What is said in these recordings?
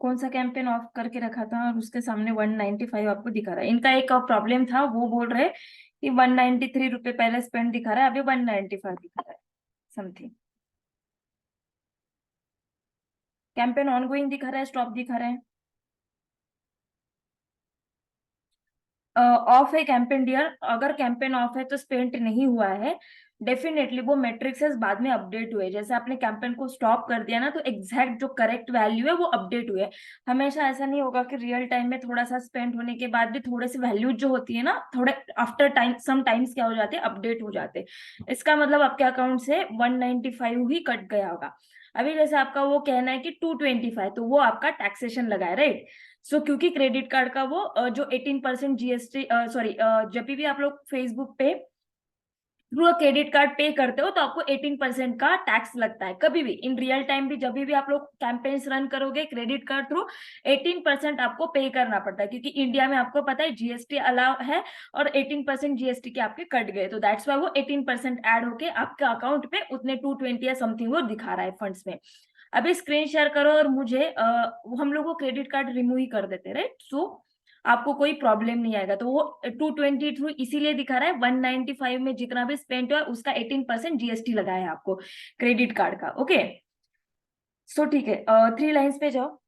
कौन सा campaign of करके रखा था और उसके सामने 195 आपको दिखा रहा है? इनका एक प्रॉब्लम था, वो बोल रहे कि 193 रुपये पहले स्पेंड दिखा रहा है, अभी 195 दिखा रहा है समथिंग। कैंपेन ऑनगोइंग दिखा रहा है, स्टॉप दिखा रहा है? ऑफ है कैंपेन डियर। अगर कैंपेन ऑफ है तो स्पेंड नहीं हुआ है डेफिनेटली। वो मेट्रिक्सेस बाद में अपडेट हुए, जैसे आपने कैंपेन को स्टॉप कर दिया ना तो एग्जैक्ट जो करेक्ट वैल्यू है वो अपडेट हुए। हमेशा ऐसा नहीं होगा कि रियल टाइम में थोड़ा सा स्पेंड होने के बाद भी थोड़े से वैल्यूज जो होती है ना, थोड़े आफ्टर टाइम सम टाइम्स क्या हो जाते हैं, अपडेट हो जाते हैं। इसका मतलब आपके अकाउंट से 195 ही कट गया होगा। अभी जैसे आपका वो कहना है कि 225, तो वो आपका टैक्सेशन लगा है, राइट? सो क्योंकि क्रेडिट कार्ड का वो जो 18% जीएसटी, सॉरी, जब भी आप लोग फेसबुक पे थ्रू क्रेडिट कार्ड पे करते हो तो आपको 18% का टैक्स लगता है। कभी भी इन रियल टाइम भी जब भी आप लोग कैंपेन्स रन करोगे क्रेडिट कार्ड थ्रू, 18% आपको पे करना पड़ता है, क्योंकि इंडिया में आपको पता है जीएसटी अलाउ है और 18% जीएसटी के आपके कट गए, तो दैट्स वाई वो 18% ऐड होके आपके अकाउंट पे उतने 220 या समथिंग वो दिखा रहा है फंड्स में। अभी स्क्रीन शेयर करो और मुझे हम लोग वो क्रेडिट कार्ड रिमूव ही कर देते, राइट? सो आपको कोई प्रॉब्लम नहीं आएगा। तो वो 220 थ्रू इसीलिए दिखा रहा है, 195 में जितना भी स्पेंड हुआ उसका 18% जीएसटी लगा है आपको क्रेडिट कार्ड का। ओके, सो ठीक है, 3 लाइन्स पे जाओ।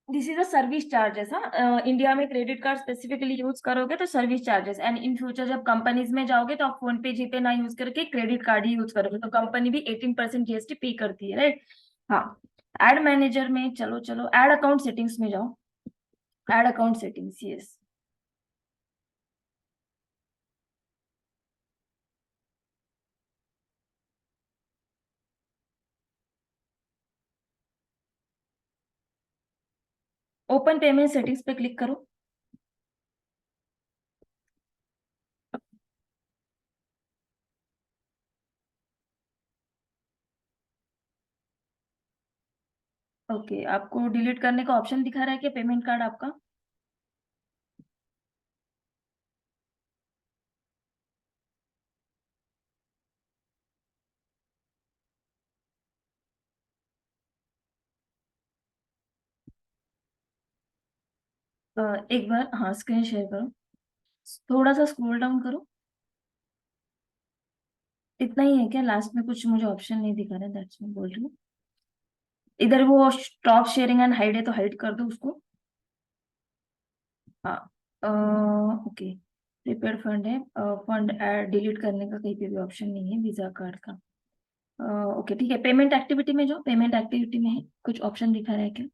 This is a service charges. हाँ, इंडिया में क्रेडिट कार्ड स्पेसिफिकली यूज करोगे तो service charges, and in future जब कंपनीज में जाओगे तो आप फोन पे जीपे ना यूज करके क्रेडिट कार्ड ही यूज करोगे, तो कंपनी भी 18% जीएसटी पे करती है, राइट? हाँ। एड मैनेजर में चलो, चलो एड अकाउंट सेटिंग्स में जाओ। Ad account settings, yes. Open payment settings पे क्लिक करो। ओके, आपको डिलीट करने का ऑप्शन दिखा रहा है क्या पेमेंट कार्ड आपका? एक बार हाँ स्क्रीन शेयर करो, थोड़ा सा स्क्रॉल डाउन करो। इतना ही है क्या? लास्ट में कुछ मुझे ऑप्शन नहीं दिखा रहा है, दैट्स मैं बोल रही हूँ। इधर वो स्टॉप शेयरिंग एंड हाइड है तो हाइड कर दो उसको। हाँ। ओके, प्रीपेड फंड है, फंड डिलीट करने का कहीं पे भी ऑप्शन नहीं है वीजा कार्ड का। ओके ठीक है, पेमेंट एक्टिविटी में जाओ। पेमेंट एक्टिविटी में है कुछ ऑप्शन दिखा रहा है क्या?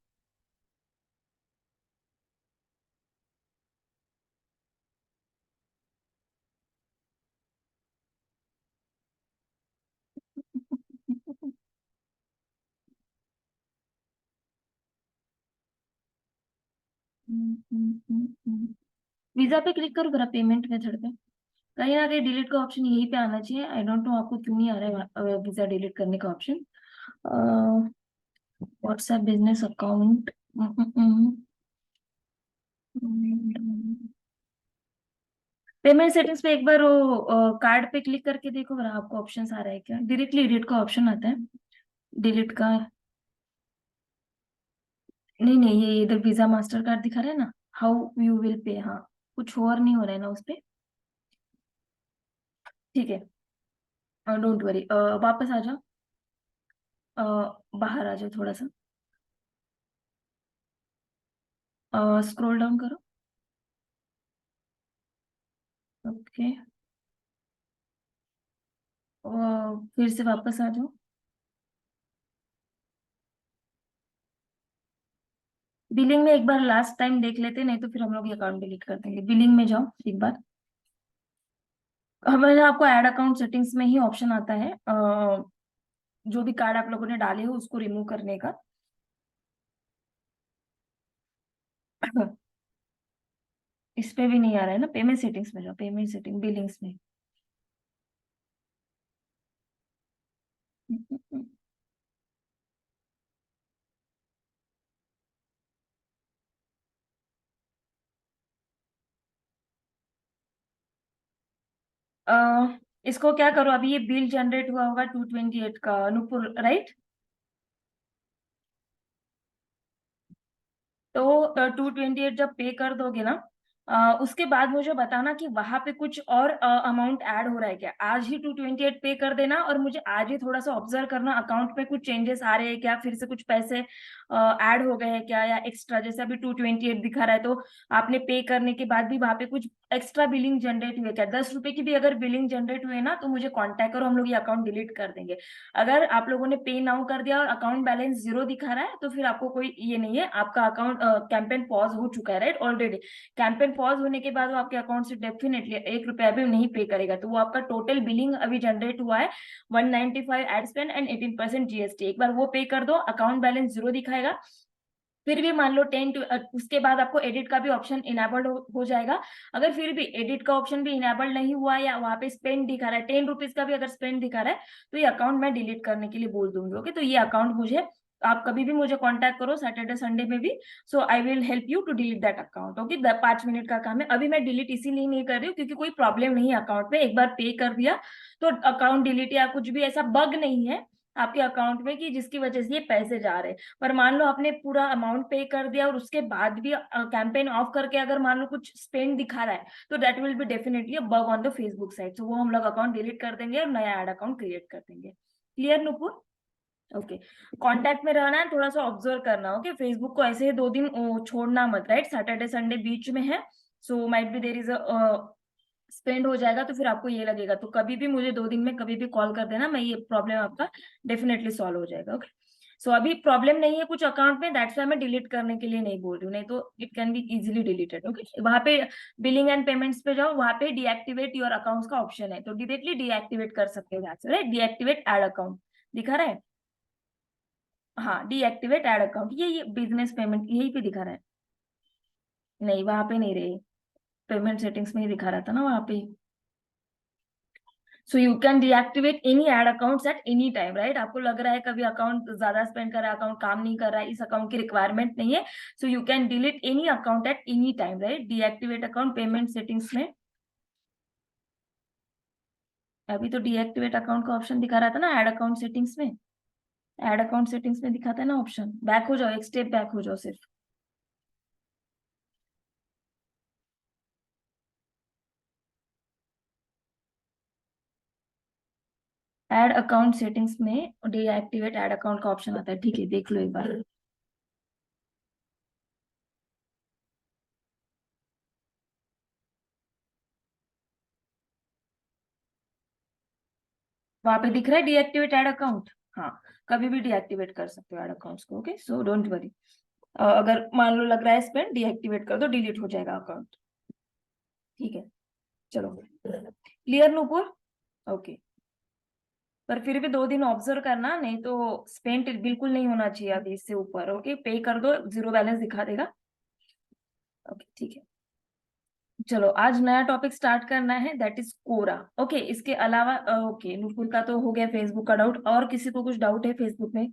वीजा पे क्लिक करो जरा, पेमेंट मेथड पे। कहीं ना कहीं डिलीट का ऑप्शन यहीं पे आना चाहिए, आई डोंट नो आपको क्यों नहीं आ रहा है वीजा डिलीट करने का option. WhatsApp business account. Payment settings पे एक बार वो कार्ड पे क्लिक करके देखो जरा, आपको ऑप्शन आ रहा है क्या? डायरेक्टली एडिट का ऑप्शन आता है, डिलीट का। नहीं नहीं, ये इधर वीजा मास्टर कार्ड दिखा रहा है ना, हाउ यू विल पे। हाँ, कुछ और नहीं हो रहा है ना उस पे? ठीक है, डोंट वरी, वापस आ जाओ। बाहर आ जाओ थोड़ा सा, स्क्रॉल डाउन करो। ओके, फिर से वापस आ जाओ। बिलिंग में एक बार लास्ट टाइम देख लेते, नहीं तो फिर हम लोग ये अकाउंट डिलीट कर देंगे। बिलिंग में जाओ एक बार। हमारे आपको ऐड अकाउंट सेटिंग्स में ही ऑप्शन आता है, जो भी कार्ड आप लोगों ने डाले हो उसको रिमूव करने का। इस पे भी नहीं आ रहा है ना? पेमेंट सेटिंग्स में जाओ, पेमेंट सेटिंग बिलिंग्स में। अ, इसको क्या करो, अभी ये बिल जनरेट हुआ होगा 228 का, नूपुर, राइट? तो 228 जब पे कर दोगे ना, उसके बाद मुझे बताना कि वहां पे कुछ और अमाउंट ऐड हो रहा है क्या। आज ही 228 पे कर देना, और मुझे आज ही थोड़ा सा ऑब्जर्व करना अकाउंट में कुछ चेंजेस आ रहे हैं क्या, फिर से कुछ पैसे ऐड हो गए हैं क्या, या एक्स्ट्रा। जैसे अभी 228 दिखा रहा है, तो आपने पे करने के बाद भी वहां पे कुछ एक्स्ट्रा बिलिंग जनरेट हुई है क्या। 10 रुपए की भी अगर बिलिंग जनरेट हुई है ना, तो मुझे कॉन्टेक्ट करो, हम लोग ये अकाउंट डिलीट कर देंगे। अगर आप लोगों ने पे नाउ कर दिया और अकाउंट बैलेंस 0 दिखा रहा है, तो फिर आपको कोई ये नहीं है, आपका अकाउंट कैंपेन पॉज हो चुका है, राइट, ऑलरेडी। कैंपेन पॉज होने के बाद वो आपके अकाउंट से डेफिनेटली 1 रुपया भी नहीं पे करेगा। तो वो आपका टोटल बिलिंग अभी जनरेट हुआ है 195 एड स्पेंड एंड 18% जीएसटी। एक बार वो पे कर दो, अकाउंट बैलेंस 0 दिखाएगा। फिर भी मान लो 10 उसके बाद आपको एडिट का भी ऑप्शन इनेबल्ड हो जाएगा। अगर फिर भी एडिट का ऑप्शन भी इनेबल्ड नहीं हुआ, या वहां पे स्पेंड दिखा रहा है 10 रुपीज का भी अगर स्पेंड दिखा रहा है, तो ये अकाउंट मैं डिलीट करने के लिए बोल दूंगी। ओके, तो ये अकाउंट मुझे, आप कभी भी मुझे कांटेक्ट करो सैटरडे संडे में भी, so I will help you to delete that account. Okay, 5 minute का काम है। अभी मैं डिलीट इसीलिए नहीं कर रही हूँ क्योंकि कोई प्रॉब्लम नहीं है अकाउंट में, एक बार पे कर दिया तो अकाउंट डिलीट या कुछ भी ऐसा बग नहीं है आपके अकाउंट में कि जिसकी वजह से ये पैसे जा रहे हैं। पर मान लो आपने पूरा अमाउंट पे कर दिया और उसके बाद भी कैंपेन ऑफ करके अगर मान लो कुछ स्पेंड दिखा रहा है, तो that will be definitely a bug on the Facebook site. So वो हम लोग अकाउंट डिलीट कर देंगे और नया ऐड अकाउंट क्रिएट कर देंगे। क्लियर नुपुर? ओके, कांटेक्ट में रहना है, थोड़ा सा ऑब्जर्व करना। ओके, फेसबुक को ऐसे ही 2 दिन छोड़ना मत, राइट। सैटरडे संडे बीच में है, so might be there is a spend हो जाएगा, तो फिर आपको ये लगेगा। तो कभी भी मुझे 2 दिन में कभी भी कॉल कर देना, मैं ये प्रॉब्लम आपका डेफिनेटली सॉल्व हो जाएगा। ओके, सो अभी प्रॉब्लम नहीं है कुछ अकाउंट में, दैट्स वाई मैं डिलीट करने के लिए नहीं बोल रही हूँ, नहीं तो it can be easily deleted. Okay, वहां पे बिलिंग एंड पेमेंट्स पे जाओ, वहां पे डीएक्टिवेट योर अकाउंट्स का ऑप्शन है, तो डायरेक्टली डीएक्टिवेट कर सकते हो, राइट। डीएक्टिवेट एड अकाउंट दिखा रहा है, हाँ, डीएक्टिवेट एड अकाउंट, ये बिजनेस पेमेंट यही पे दिखा रहा है। नहीं, वहां पे नहीं रहे, पेमेंट सेटिंग्स में ही दिखा रहा था ना वहां पे। So you can deactivate any ad accounts at any time, right. आपको लग रहा है कभी अकाउंट ज्यादा स्पेंड कर रहा है, अकाउंट काम नहीं कर रहा है, इस अकाउंट की रिक्वायरमेंट नहीं है, so you can delete any account at any time, right. Deactivate account payment settings में, अभी तो डीएक्टिवेट अकाउंट का ऑप्शन दिखा रहा था ना एड अकाउंट सेटिंग्स में। एड अकाउंट सेटिंग्स में दिखाता है ना ऑप्शन, बैक हो जाओ, एक स्टेप बैक हो जाओ सिर्फ। एड अकाउंट सेटिंग्स में डीएक्टिवेट एड अकाउंट का ऑप्शन आता है, ठीक है, देख लो एक बार। वहां पे दिख रहा है डीएक्टिवेट एड अकाउंट, हाँ, कभी भी डीएक्टिवेट कर सकते हो एड अकाउंट्स को। Okay, so don't worry. अगर मान लो लग रहा है स्पेंड, डीएक्टिवेट कर दो, डिलीट हो जाएगा अकाउंट। ठीक है, चलो, क्लियर नूपुर? ओके, पर फिर भी 2 दिन ऑब्जर्व करना, नहीं तो स्पेंड बिल्कुल नहीं होना चाहिए अभी इससे ऊपर। ओके, पे कर दो, 0 बैलेंस दिखा देगा। ओके, ठीक है, चलो आज नया टॉपिक स्टार्ट करना है, दैट इज कोरा। ओके, इसके अलावा ओके, नूपुर का तो हो गया फेसबुक का डाउट, और किसी को कुछ डाउट है फेसबुक में?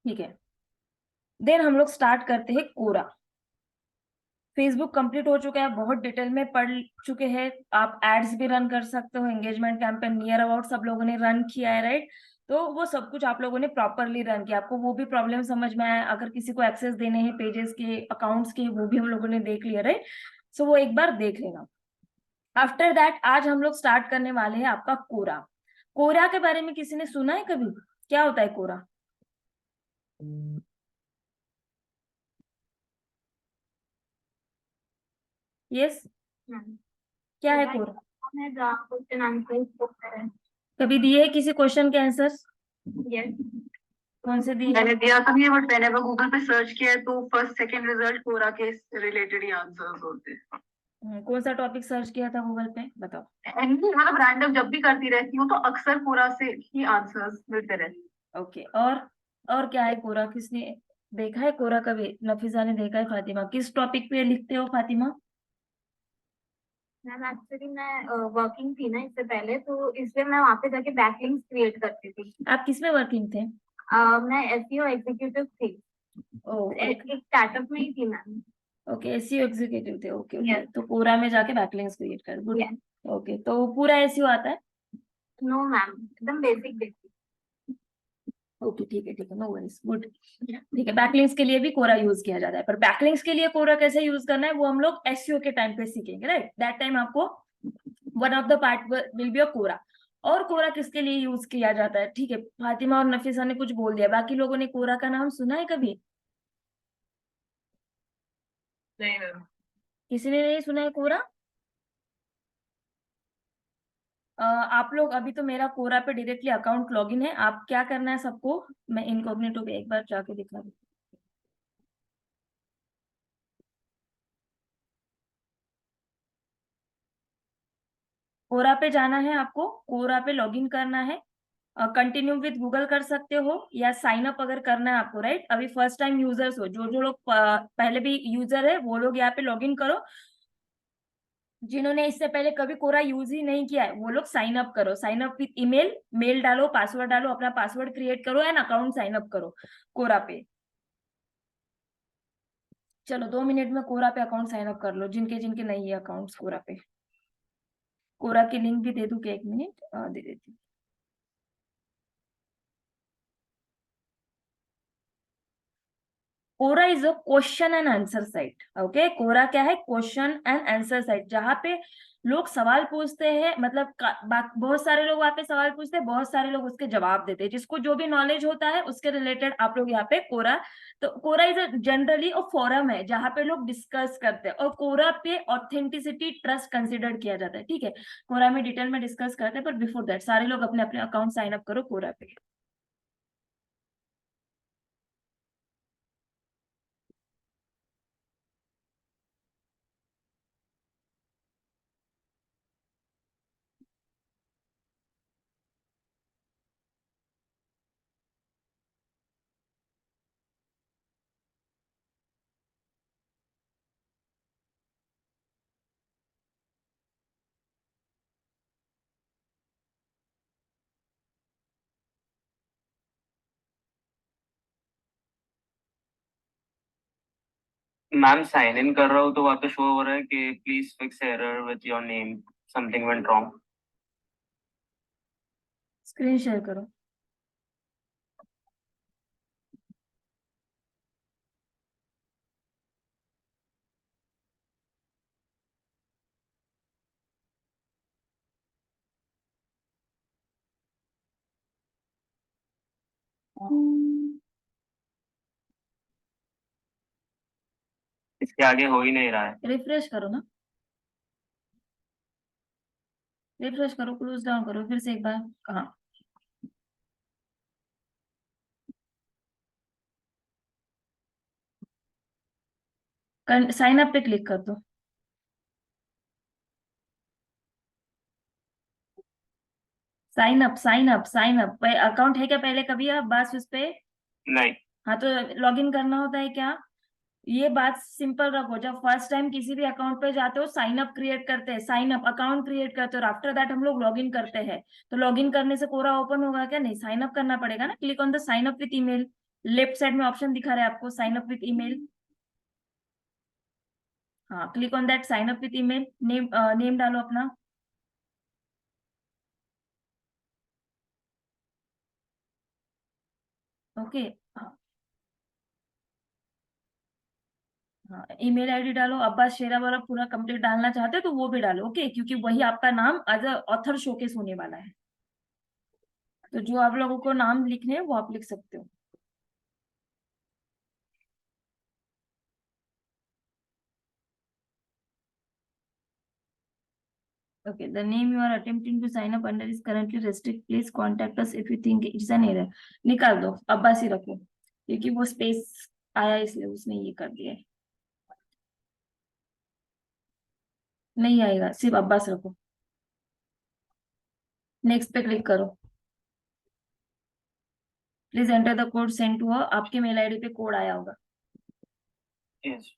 ठीक है, देन हम लोग स्टार्ट करते हैं कोरा। फेसबुक कंप्लीट हो चुका है, बहुत डिटेल में पढ़ चुके हैं। आप एड्स भी रन कर सकते हो, एंगेजमेंट कैंपेन नियर अबाउट सब लोगों ने रन किया है, राइट। तो वो सब कुछ आप लोगों ने प्रॉपरली रन किया, आपको वो भी प्रॉब्लम समझ में आया। अगर किसी को एक्सेस देने हैं पेजेस के, अकाउंट्स के, वो भी हम लोगों ने देख लिया, राइट। सो वो एक बार देख लेना। आफ्टर दैट आज हम लोग स्टार्ट करने वाले हैं आपका कोरा। कोरा के बारे में किसी ने सुना है कभी? क्या होता है कोरा? यस, क्या है कोरा? मैं जो क्वेश्चन आंसर कभी दिए है किसी क्वेश्चन के आंसर्स? यस कौन से दिए? मैंने दिया तो नहीं है, बट मैंने वो गूगल पे सर्च किया है, तो फर्स्ट सेकंड रिजल्ट कोरा के रिलेटेड ही आंसर्स होते हैं। कौन सा टॉपिक सर्च किया था गूगल पे, बताओ। मतलब रैंडम जब भी करती रहती हूँ तो अक्सर कोरा से ही आंसर्स मिलते रहते हैं। ओके, और क्या है कोरा? किसने देखा है कोरा कभी? नफीसा ने देखा है? फातिमा किस टॉपिक पे लिखते हो फातिमा? मैम एक्चुअली मैं वर्किंग थी ना इससे पहले, तो इसलिए मैं वहाँ पे जाके बैकलिंक्स क्रिएट करती थी। आप किस में वर्किंग थे? मैं एसईओ एग्जीक्यूटिव थी। ओ, एक स्टार्टअप में ही थी मैम। ओके, एसईओ एग्जीक्यूटिव थे, ओके ओके, यस तो कोरा में जाके बैकलिंक्स क्रिएट कर, गुड। यस ओके, तो पूरा एसईओ आता है? नो मैम, एकदम बेसिक। ओके ठीक है, नो वरीज, गुड। ठीक है, बैकलिंक्स के लिए भी कोरा यूज किया जाता है, पर बैकलिंक्स के लिए कोरा कैसे यूज करना है वो हम लोग एसईओ के टाइम पे सीखेंगे, राइट? दैट टाइम आपको one of the part will be a Quora. और कोरा किसके लिए यूज किया जाता है? ठीक है, फातिमा और नफीसा ने कुछ बोल दिया, बाकी लोगों ने कोरा का नाम सुना है कभी? नहीं मैम। किसी ने नहीं सुना है कोरा? आप लोग अभी तो मेरा कोरा पे डायरेक्टली अकाउंट लॉगिन है, आप क्या करना है सबको, मैं इनकॉग्निटो पे एक बार जाके दिखा दूँ। कोरा पे जाना है आपको, कोरा पे लॉगिन करना है, कंटिन्यू विद गूगल कर सकते हो या साइन अप अगर करना है आपको, राइट? अभी फर्स्ट टाइम यूजर्स हो, जो जो लोग पहले भी यूजर है वो लोग यहाँ पे लॉगिन करो। जिन्होंने इससे पहले कभी कोरा यूज ही नहीं किया है वो लोग साइन अप करो, sign up with email, mail डालो, पासवर्ड डालो, अपना पासवर्ड क्रिएट करो एंड अकाउंट साइन अप करो कोरा पे। चलो 2 मिनट में कोरा पे अकाउंट साइन अप कर लो, जिनके जिनके नहीं है अकाउंट्स कोरा पे। कोरा की लिंक भी दे दूं क्या? 1 मिनट दे देती हूँ। Quora is a question and answer site. Okay, Quora क्या है? क्वेश्चन एंड आंसर साइट, जहाँ पे लोग सवाल पूछते हैं, मतलब बहुत सारे लोग वहाँ पे सवाल पूछते हैं, बहुत सारे लोग उसके जवाब देते हैं, जिसको जो भी नॉलेज होता है उसके रिलेटेड आप लोग यहाँ पे कोरा। तो Quora is a generally a forum है जहाँ पे लोग डिस्कस करते हैं, और कोरा पे ऑथेंटिसिटी ट्रस्ट कंसिडर किया जाता है, ठीक है? कोरा में डिटेल में डिस्कस करते हैं, पर बिफोर दैट सारे लोग अपने अपने अकाउंट साइन अप करो कोरा पे। मैम साइन इन कर रहा हूँ तो वहाँ पे शो हो रहा है कि please fix error with your name, something went wrong. Screen share करो। इसके आगे हो ही नहीं रहा है। रिफ्रेश करो ना, रिफ्रेश करो, क्लोज डाउन करो फिर से एक बार। हाँ, साइन अप पे क्लिक कर दो। Sign up, sign up, sign up. Account है क्या पहले कभी आप बस उस पे? नहीं। हाँ, तो लॉगिन करना होता है क्या? ये बात सिंपल रखो, जब फर्स्ट टाइम किसी भी अकाउंट पे जाते हो साइन अप क्रिएट करते हैं, साइन अप अकाउंट क्रिएट करते हो, और आफ्टर दैट हम लोग लॉगिन करते हैं। तो लॉगिन करने से कोरा ओपन होगा क्या? नहीं, साइन अप करना पड़ेगा ना। Click on the sign up with email, left side में ऑप्शन दिखा रहा है आपको, साइन अप विथ ईमेल। हाँ, click on that sign up with email, name name डालो अपना। ओके, हाँ, हाँ, ईमेल आईडी डालो, अब्बास शेरा वाला पूरा कंप्लीट डालना चाहते हो तो वो भी डालो, ओके? क्योंकि वही आपका नाम एज अ ऑथर शोकेस होने वाला है। तो जो आप लोगों को नाम लिखने हैं वो आप लिख सकते हो। Okay, the name you are attempting to sign up under is currently restricted. Please contact us if you think it's an error. निकाल दो, अब्बास ही रखो, क्योंकि वो स्पेस आया इसलिए उसने ये कर दिया है। नहीं आएगा, सिर्फ अब्बास रखो। नेक्स्ट पे क्लिक करो। Please enter the code send to her, आपके मेल आईडी पे कोड आया होगा। Yes.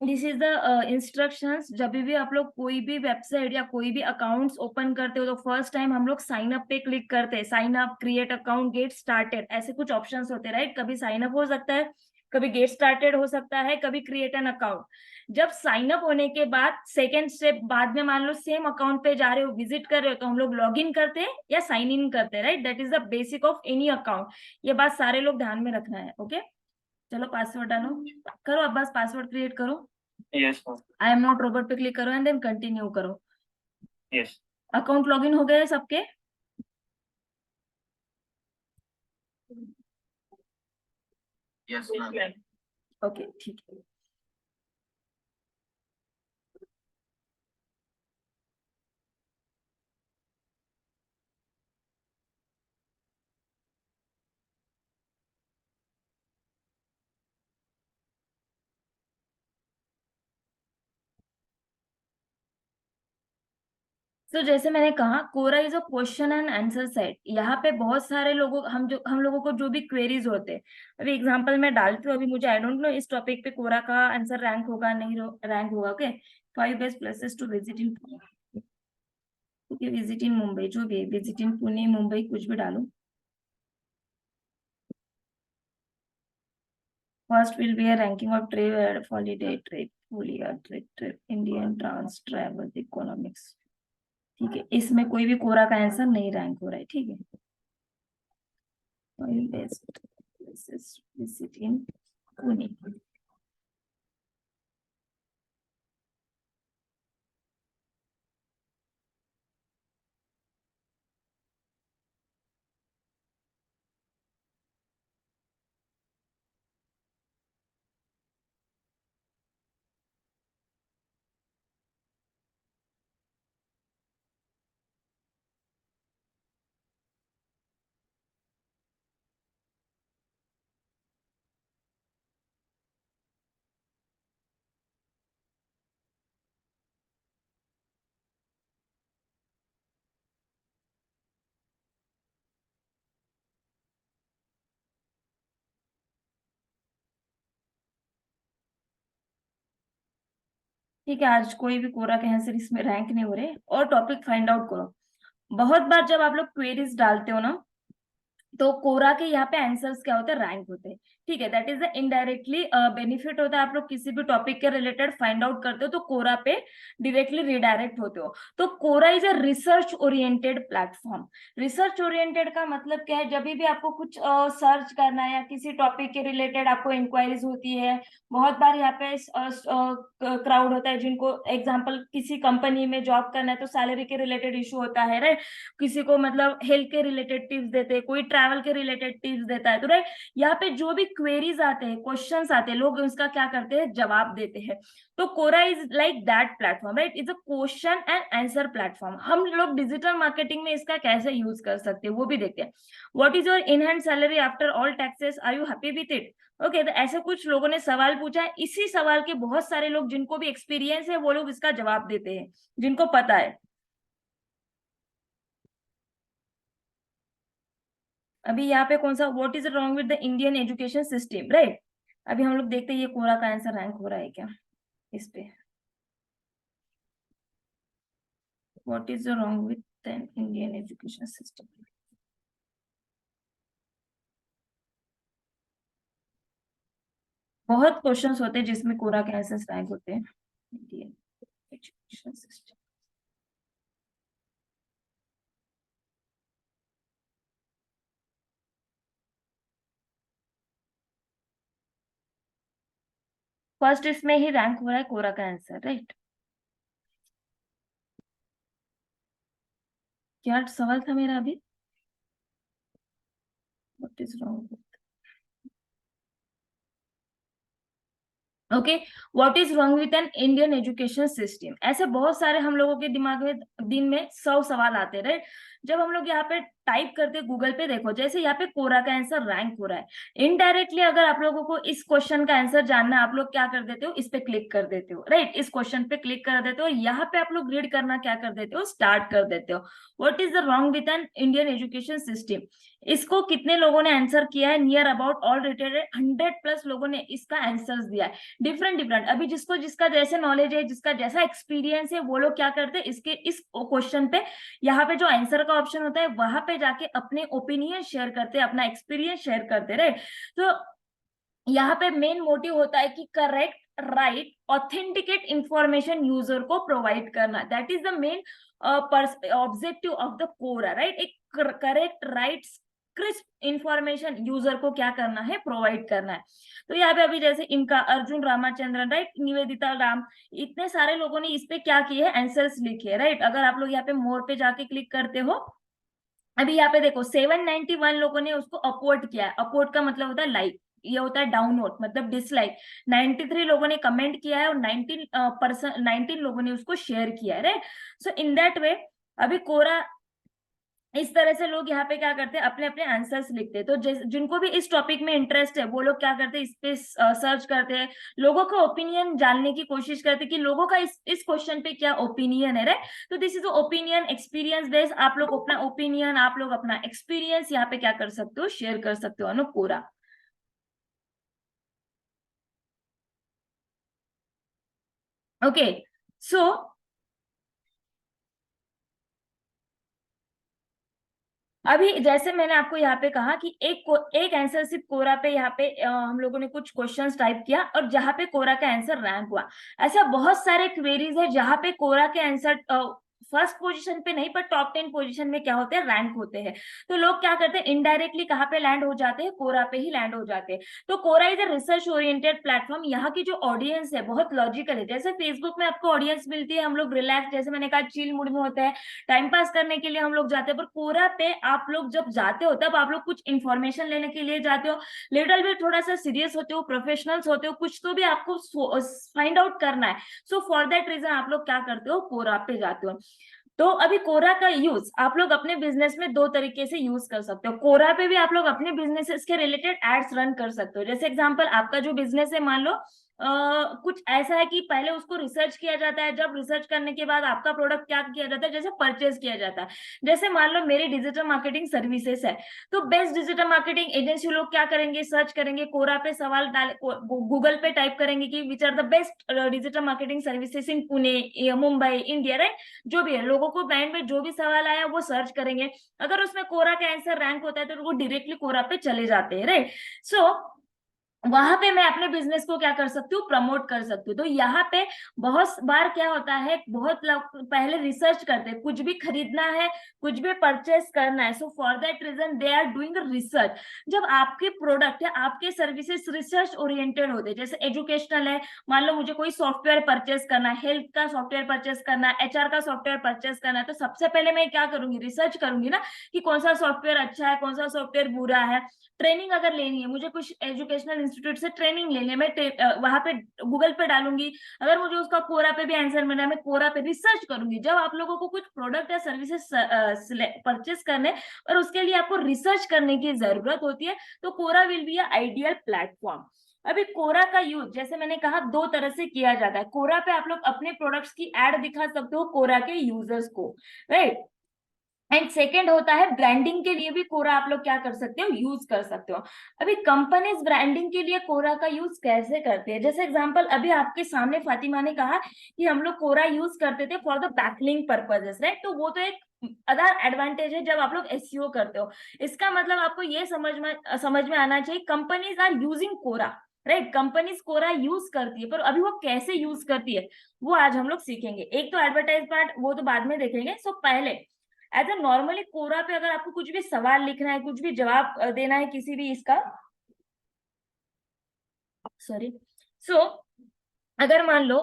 This is the instructions. जब भी आप लोग कोई भी वेबसाइट या कोई भी अकाउंट्स ओपन करते हो तो फर्स्ट टाइम हम लोग साइन अप पे क्लिक करते हैं, sign up, create account, get started, ऐसे कुछ ऑप्शंस होते हैं, राइट? कभी साइन अप हो सकता है, कभी गेट स्टार्टेड हो सकता है, कभी क्रिएट एन अकाउंट। जब साइन अप होने के बाद सेकेंड स्टेप, बाद में मान लो सेम अकाउंट पे जा रहे हो, विजिट कर रहे हो, तो हम लोग लॉग इन करते हैं या साइन इन करते हैं, right? That is the basic of any account. ये बात सारे लोग ध्यान में रखना है। ओके, चलो पासवर्ड डालो, करो अब, बस पासवर्ड क्रिएट करो। Yes, ma'am. I am not robot पे क्लिक करो एंड देन कंटिन्यू करो। Yes. अकाउंट लॉगिन हो गए सबके? Yes, ma'am. ओके, ठीक है। तो जैसे मैंने कहा, Quora is a question and answer set. यहाँ पे बहुत सारे लोगों, हम लोगों को जो भी क्वेरीज होते हैं, अभी एग्जांपल मैं डालती हूँ, अभी मुझे आई डोंट नो इस टॉपिक पे कोरा का आंसर रैंक होगा नहीं रैंक होगा। Okay, 5 best places to visit in, okay, visit in Mumbai, जो भी विजिट इन पुणे, मुंबई, कुछ भी डालो। First will be a ranking of trip, holiday trip, full year trip, Indian trans travel economics. ठीक है, इसमें कोई भी कोरा का आंसर नहीं रैंक हो रहा है। ठीक है, best places visit in Pune. ठीक है, आज कोई भी कोरा के आंसर इसमें रैंक नहीं हो रहे। और टॉपिक फाइंड आउट करो। बहुत बार जब आप लोग क्वेरीज डालते हो ना, तो कोरा के यहाँ पे आंसर्स क्या होते हैं? रैंक होते हैं। ठीक है, that is the indirectly benefit होता है। आप लोग किसी भी टॉपिक के रिलेटेड फाइंड आउट करते हो तो कोरा पे डायरेक्टली रिडायरेक्ट होते हो। तो Quora is a research oriented platform. Research oriented का मतलब क्या है? जब भी आपको कुछ सर्च करना है या किसी टॉपिक के रिलेटेड आपको इंक्वायरीज होती है, बहुत बार यहाँ पे क्राउड होता है जिनको एग्जाम्पल किसी कंपनी में जॉब करना है तो सैलरी के रिलेटेड इशू होता है, राइट? किसी को मतलब हेल्थ के रिलेटेड टिप्स देते हैं, कोई ट्रैवल के रिलेटेड टिप्स देता है, तो राइट, यहाँ पे जो भी क्वेरीज आते हैं, क्वेश्चंस आते हैं, लोग उसका क्या करते हैं? जवाब देते हैं। तो Quora is like that platform, right? Is a question and answer platform. हम लोग डिजिटल मार्केटिंग में इसका कैसे यूज कर सकते हैं वो भी देखते हैं। What is your in hand salary after all taxes, are you happy with it? Okay, तो ऐसे कुछ लोगों ने सवाल पूछा है। इसी सवाल के बहुत सारे लोग जिनको भी एक्सपीरियंस है वो लोग इसका जवाब देते हैं, जिनको पता है। अभी यहाँ पे कौन सा, what is wrong with the Indian education system, right? अभी हम लोग देखते हैं ये कोरा का आंसर रैंक हो रहा है क्या इस पे। What is wrong with the Indian education system. बहुत क्वेश्चंस होते हैं जिसमें कोरा के आंसर रैंक होते हैं। इंडियन एजुकेशन सिस्टम, फर्स्ट इसमें ही रैंक हो रहा है कोरा का आंसर, राइट? क्या सवाल था मेरा अभी? What is wrong? Okay, what is wrong with an Indian education system. ऐसे बहुत सारे हम लोगों के दिमाग में दिन में 100 सवाल आते हैं, राइट? जब हम लोग यहाँ पे टाइप करते गूगल पे, देखो जैसे यहाँ पे कोरा का आंसर रैंक हो रहा है, इनडायरेक्टली अगर आप लोगों को इस क्वेश्चन का आंसर जानना है, आप लोग क्या कर देते हो? इस पे क्लिक कर देते हो, राइट? इस क्वेश्चन पे क्लिक कर देते हो, यहाँ पे आप लोग रीड करना क्या कर देते हो? स्टार्ट कर देते हो। What is the wrong with an Indian education system. इसको कितने लोगों ने आंसर किया है? नियर अबाउट ऑल रिटेड 100+ लोगों ने इसका आंसर दिया है, डिफरेंट डिफरेंट। अभी जिसको जिसका जैसे नॉलेज है, जिसका जैसा एक्सपीरियंस है, वो लोग क्या करते हैं? इसके इस क्वेश्चन पे, यहाँ पे जो आंसर का ऑप्शन होता है वहां पे जाके अपने ओपिनियन शेयर करते हैं, अपना एक्सपीरियंस शेयर करते रहे। तो यहाँ पे मेन मोटिव होता है कि correct, right, authenticate information user को प्रोवाइड करना, that is the main objective of the Quora, right. एक correct, right, crisp information user को क्या करना है, प्रोवाइड करना है। तो यहाँ पे अभी जैसे इनका अर्जुन रामाचंद्रन, राइट, निवेदिता राम, इतने सारे लोगों ने इस पे क्या किए है, आंसर्स लिखे, राइट। अगर आप लोग यहाँ पे मोर पे जाके क्लिक करते हो, अभी यहाँ पे देखो 791 लोगों ने उसको अपवोट किया है। अपवोट का मतलब होता है लाइक, ये होता है डाउनवोट मतलब डिसलाइक। 93 लोगों ने कमेंट किया है और 19 लोगों ने उसको शेयर किया है, राइट। सो इन दैट वे अभी कोरा, इस तरह से लोग यहाँ पे क्या करते हैं, अपने अपने आंसर्स लिखते हैं। तो जिनको भी इस टॉपिक में इंटरेस्ट है वो लोग क्या करते हैं, इस पे सर्च करते हैं, लोगों का ओपिनियन जानने की कोशिश करते हैं कि लोगों का इस क्वेश्चन पे क्या ओपिनियन है, राइट। तो this is opinion experience based, आप लोग अपना ओपिनियन, आप लोग अपना एक्सपीरियंस यहाँ पे क्या कर सकते हो, शेयर कर सकते हो ना पूरा। ओके, सो अभी जैसे मैंने आपको यहाँ पे कहा कि एक आंसर सिर्फ कोरा पे, यहाँ पे हम लोगों ने कुछ क्वेश्चंस टाइप किया और जहाँ पे कोरा का आंसर रैंक हुआ। ऐसा बहुत सारे क्वेरीज है जहाँ पे कोरा के आंसर फर्स्ट पोजीशन पे नहीं, पर टॉप 10 पोजीशन में क्या होते हैं, रैंक होते हैं। तो लोग क्या करते हैं, इनडायरेक्टली कहाँ पे लैंड हो जाते हैं, कोरा पे ही लैंड हो जाते हैं। तो Quora is a research oriented platform. यहाँ की जो ऑडियंस है बहुत लॉजिकल है। जैसे फेसबुक में आपको ऑडियंस मिलती है, हम लोग रिलैक्स, जैसे मैंने कहा, चिल मूड में होता है, टाइम पास करने के लिए हम लोग जाते हैं। पर कोरा पे आप लोग जब जाते हो तब आप लोग कुछ इन्फॉर्मेशन लेने के लिए जाते हो, लिटिल बिट थोड़ा सा सीरियस होते हो, प्रोफेशनल्स होते हो, कुछ तो भी आपको फाइंड आउट करना है। सो फॉर दैट रीजन आप लोग क्या करते हो, कोरा पे जाते हो। तो अभी कोरा का यूज आप लोग अपने बिजनेस में दो तरीके से यूज कर सकते हो। कोरा पे भी आप लोग अपने बिजनेस के रिलेटेड एड्स रन कर सकते हो। जैसे एग्जांपल, आपका जो बिजनेस है, मान लो कुछ ऐसा है कि पहले उसको रिसर्च किया जाता है, जब रिसर्च करने के बाद आपका प्रोडक्ट क्या किया जाता है, जैसे परचेज किया जाता है। जैसे मान लो मेरी डिजिटल मार्केटिंग सर्विसेज है, तो बेस्ट डिजिटल मार्केटिंग एजेंसी लोग क्या करेंगे, सर्च करेंगे, कोरा पे सवाल डाल, गूगल पे टाइप करेंगे कि which are the best digital marketing services in Pune, Mumbai, India, right. जो भी है, लोगों को माइंड में जो भी सवाल आया वो सर्च करेंगे। अगर उसमें कोरा का आंसर रैंक होता है तो वो डायरेक्टली कोरा पे चले जाते हैं, राइट। सो वहां पे मैं अपने बिजनेस को क्या कर सकती हूँ, प्रमोट कर सकती हूँ। तो यहाँ पे बहुत बार क्या होता है, बहुत लोग पहले रिसर्च करते हैं, कुछ भी खरीदना है, कुछ भी परचेस करना है, so for that reason they are doing research. जब आपके प्रोडक्ट या आपके सर्विसेज रिसर्च ओरिएंटेड होते हैं, जैसे एजुकेशनल है, मान लो मुझे कोई सॉफ्टवेयर परचेस करना है, हेल्थ का सॉफ्टवेयर परचेस करना है, एचआर का सॉफ्टवेयर परचेस करना है, तो सबसे पहले मैं क्या करूंगी, रिसर्च करूंगी ना कि कौन सा सॉफ्टवेयर अच्छा है, कौन सा सॉफ्टवेयर बुरा है। ट्रेनिंग अगर लेनी है, मुझे कुछ एजुकेशनल इंस्टीट्यूट से ट्रेनिंग लेनी है, मैं वहां पे गूगल पे डालूंगी। अगर मुझे उसका कोरा पे भी आंसर मिला, मैं कोरा पे रिसर्च करूंगी। जब आप लोगों को कुछ प्रोडक्ट या सर्विसेज परचेस करने और उसके लिए आपको रिसर्च करने की जरूरत होती है, तो कोरा विल बी आइडियल प्लेटफॉर्म। अभी कोरा का यूज, जैसे मैंने कहा, दो तरह से किया जाता है। कोरा पे आप लोग अपने प्रोडक्ट्स की एड दिखा सकते हो कोरा के यूजर्स को, राइट। एंड सेकेंड होता है ब्रांडिंग के लिए भी कोरा आप लोग क्या कर सकते हो, यूज कर सकते हो। अभी कंपनीज ब्रांडिंग के लिए कोरा का यूज कैसे करते हैं, जैसे एग्जांपल अभी आपके सामने फातिमा ने कहा कि हम लोग कोरा यूज करते थे for the backlink purposes, right. तो वो तो एक अदर एडवांटेज है जब आप लोग एसईओ करते हो। इसका मतलब आपको ये समझ में आना चाहिए, companies are using Quora, right. Companies Quora use करती है, पर अभी वो कैसे यूज करती है वो आज हम लोग सीखेंगे। एक तो एडवर्टाइज पार्ट, वो तो बाद में देखेंगे। सो पहले एज अ नॉर्मली कोरा पे अगर आपको कुछ भी सवाल लिखना है, कुछ भी जवाब देना है किसी भी इसका, सॉरी, सो अगर मान लो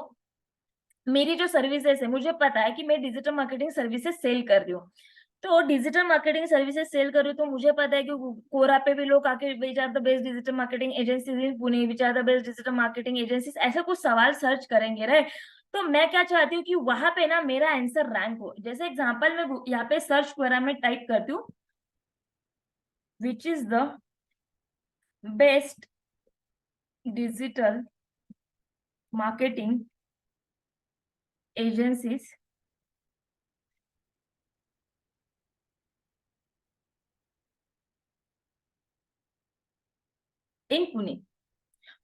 मेरी जो सर्विसेज है, मुझे पता है कि मैं डिजिटल मार्केटिंग सर्विसेज सेल कर रही हूँ, तो डिजिटल मार्केटिंग सर्विसेज सेल कर रही हूँ, तो मुझे पता है कि कोरा पे भी लोग आके which are the best digital marketing agencies in Pune, which are the best digital marketing agencies, ऐसा कुछ सवाल सर्च करेंगे, राइट। तो मैं क्या चाहती हूँ कि वहां पे ना मेरा आंसर रैंक हो। जैसे एग्जांपल में यहाँ पे सर्च कोरा में टाइप करती हूँ, विच is the best digital marketing agencies in Pune.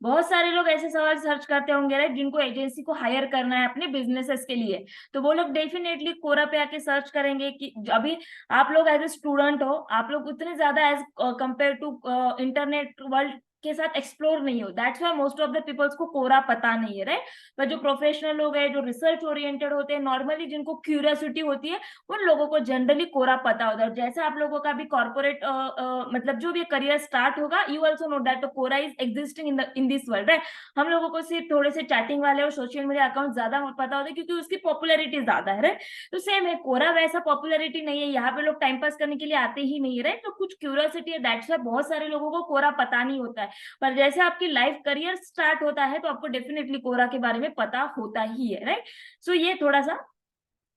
बहुत सारे लोग ऐसे सवाल सर्च करते होंगे, राइट, जिनको एजेंसी को हायर करना है अपने बिजनेसेस के लिए, तो वो लोग डेफिनेटली कोरा पे आके सर्च करेंगे कि अभी आप लोग एज ए स्टूडेंट हो, आप लोग उतने ज्यादा as compare to internet world के साथ एक्सप्लोर नहीं हो, that's why most of the peoples को कोरा पता नहीं है, राइट। पर जो प्रोफेशनल लोग हैं, जो रिसर्च ओरिएंटेड होते हैं, नॉर्मली जिनको क्यूरियोसिटी होती है, उन लोगों को जनरली कोरा पता होता है। जैसे आप लोगों का भी कॉर्पोरेट मतलब जो भी करियर स्टार्ट होगा, you also know that Quora is existing in this world, right. हम लोगों को सिर्फ थोड़े से चैटिंग वाले और सोशल मीडिया अकाउंट ज्यादा पता होता है क्योंकि उसकी पॉपुलैरिटी ज्यादा है, राइट। तो सेम है, कोरा वैसा पॉपुलैरिटी नहीं है, यहाँ पे लोग टाइम पास करने के लिए आते ही नहीं है, राइट। तो कुछ क्यूरियोसिटी है, दैट्स व्हाई बहुत सारे लोगों को कोरा पता नहीं होता है। पर जैसे आपकी लाइफ करियर स्टार्ट होता है तो आपको डेफिनेटली कोरा के बारे में पता होता ही है, राइट। सो ये थोड़ा सा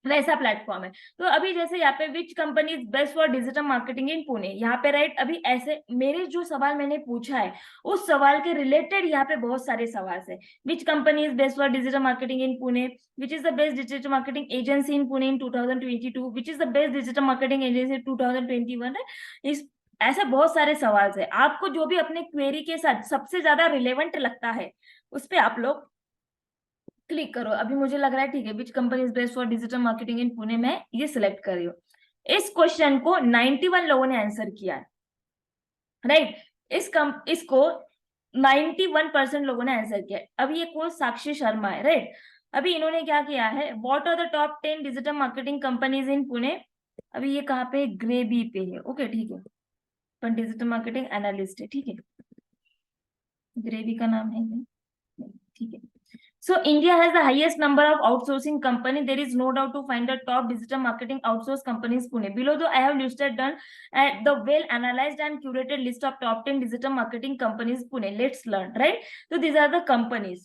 वैसा प्लेटफॉर्म है। तो अभी जैसे यहाँ पे which company is best for digital marketing in Pune, यहाँ पे राइट, अभी ऐसे मेरे जो सवाल मैंने पूछा है उस सवाल के रिलेटेड यहाँ पे बहुत सारे सवाल है। Which company is best for digital marketing in Pune, which is the best digital marketing agency in Pune in 2022, which is the best digital marketing agency 2021 है। इस ऐसे बहुत सारे सवाल है, आपको जो भी अपने क्वेरी के साथ सबसे ज्यादा रिलेवेंट लगता है उस पर आप लोग क्लिक करो। अभी मुझे लग रहा है ठीक है, which company is best for digital marketing in Pune, में ये सिलेक्ट कर रही हूँ। इस क्वेश्चन को 91 लोगों ने आंसर किया है, राइट। इसको 91% लोगों ने आंसर किया है। अभी ये कोर्स साक्षी शर्मा है, राइट। अभी इन्होंने क्या किया है, what are the top 10 digital marketing companies in Pune. अभी ये कहाँ पे, ग्रेबी पे है, ओके ठीक है, पर डिजिटल मार्केटिंग एनालिस्ट है, ठीक है, ग्रेबी का नाम है ये, ठीक है। So India has the highest number of outsourcing company. There is no doubt to find the top digital marketing outsource companies Pune. Below though I have listed done the well analyzed and curated list of top 10 digital marketing companies Pune. Let's learn, right? So these are the companies.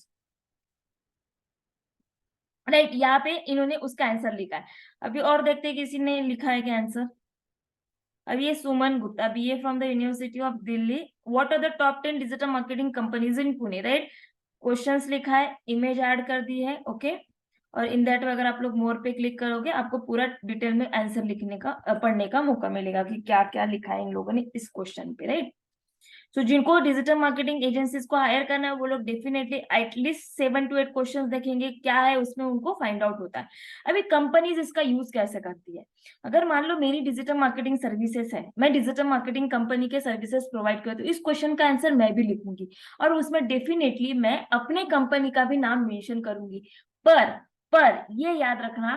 Right, यहाँ पे इन्होंने उसका answer लिखा है। अभी और देखते हैं किसी ने लिखा है क्या आंसर। अभी ये Suman Gupta, BA from the university of Delhi. What are the top 10 digital marketing companies in Pune, right. Questions लिखा है, इमेज ऐड कर दी है, ओके। और इन दैट अगर आप लोग मोर पे क्लिक करोगे आपको पूरा डिटेल में आंसर लिखने का पढ़ने का मौका मिलेगा कि क्या क्या लिखा है इन लोगों ने इस क्वेश्चन पे, राइट। सो जिनको डिजिटल मार्केटिंग एजेंसीज को हायर करना है वो लोग डेफिनेटली एटलीस्ट 7 to 8 क्वेश्चंस देखेंगे, क्या है उसमें उनको फाइंड आउट होता है। अभी कंपनीज इसका यूज कैसे करती है, अगर मान लो मेरी डिजिटल मार्केटिंग सर्विसेज है, मैं डिजिटल मार्केटिंग कंपनी के सर्विसेज प्रोवाइड करती हूँ, इस क्वेश्चन का आंसर मैं भी लिखूंगी और उसमें डेफिनेटली मैं अपने कंपनी का भी नाम मेंशन करूंगी। पर ये याद रखना,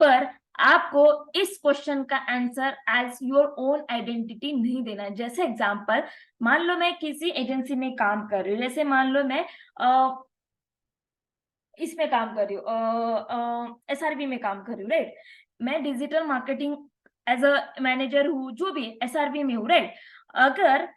पर आपको इस क्वेश्चन का answer as your own identity नहीं देना है। जैसे एग्जांपल, मान लो मैं किसी एजेंसी में काम कर रही हूँ, जैसे मान लो मैं इसमें काम कर रही हूँ, SRV में काम कर रही हूँ, राइट। मैं digital marketing as a manager हूँ, जो भी SRV में हूँ, राइट। अगर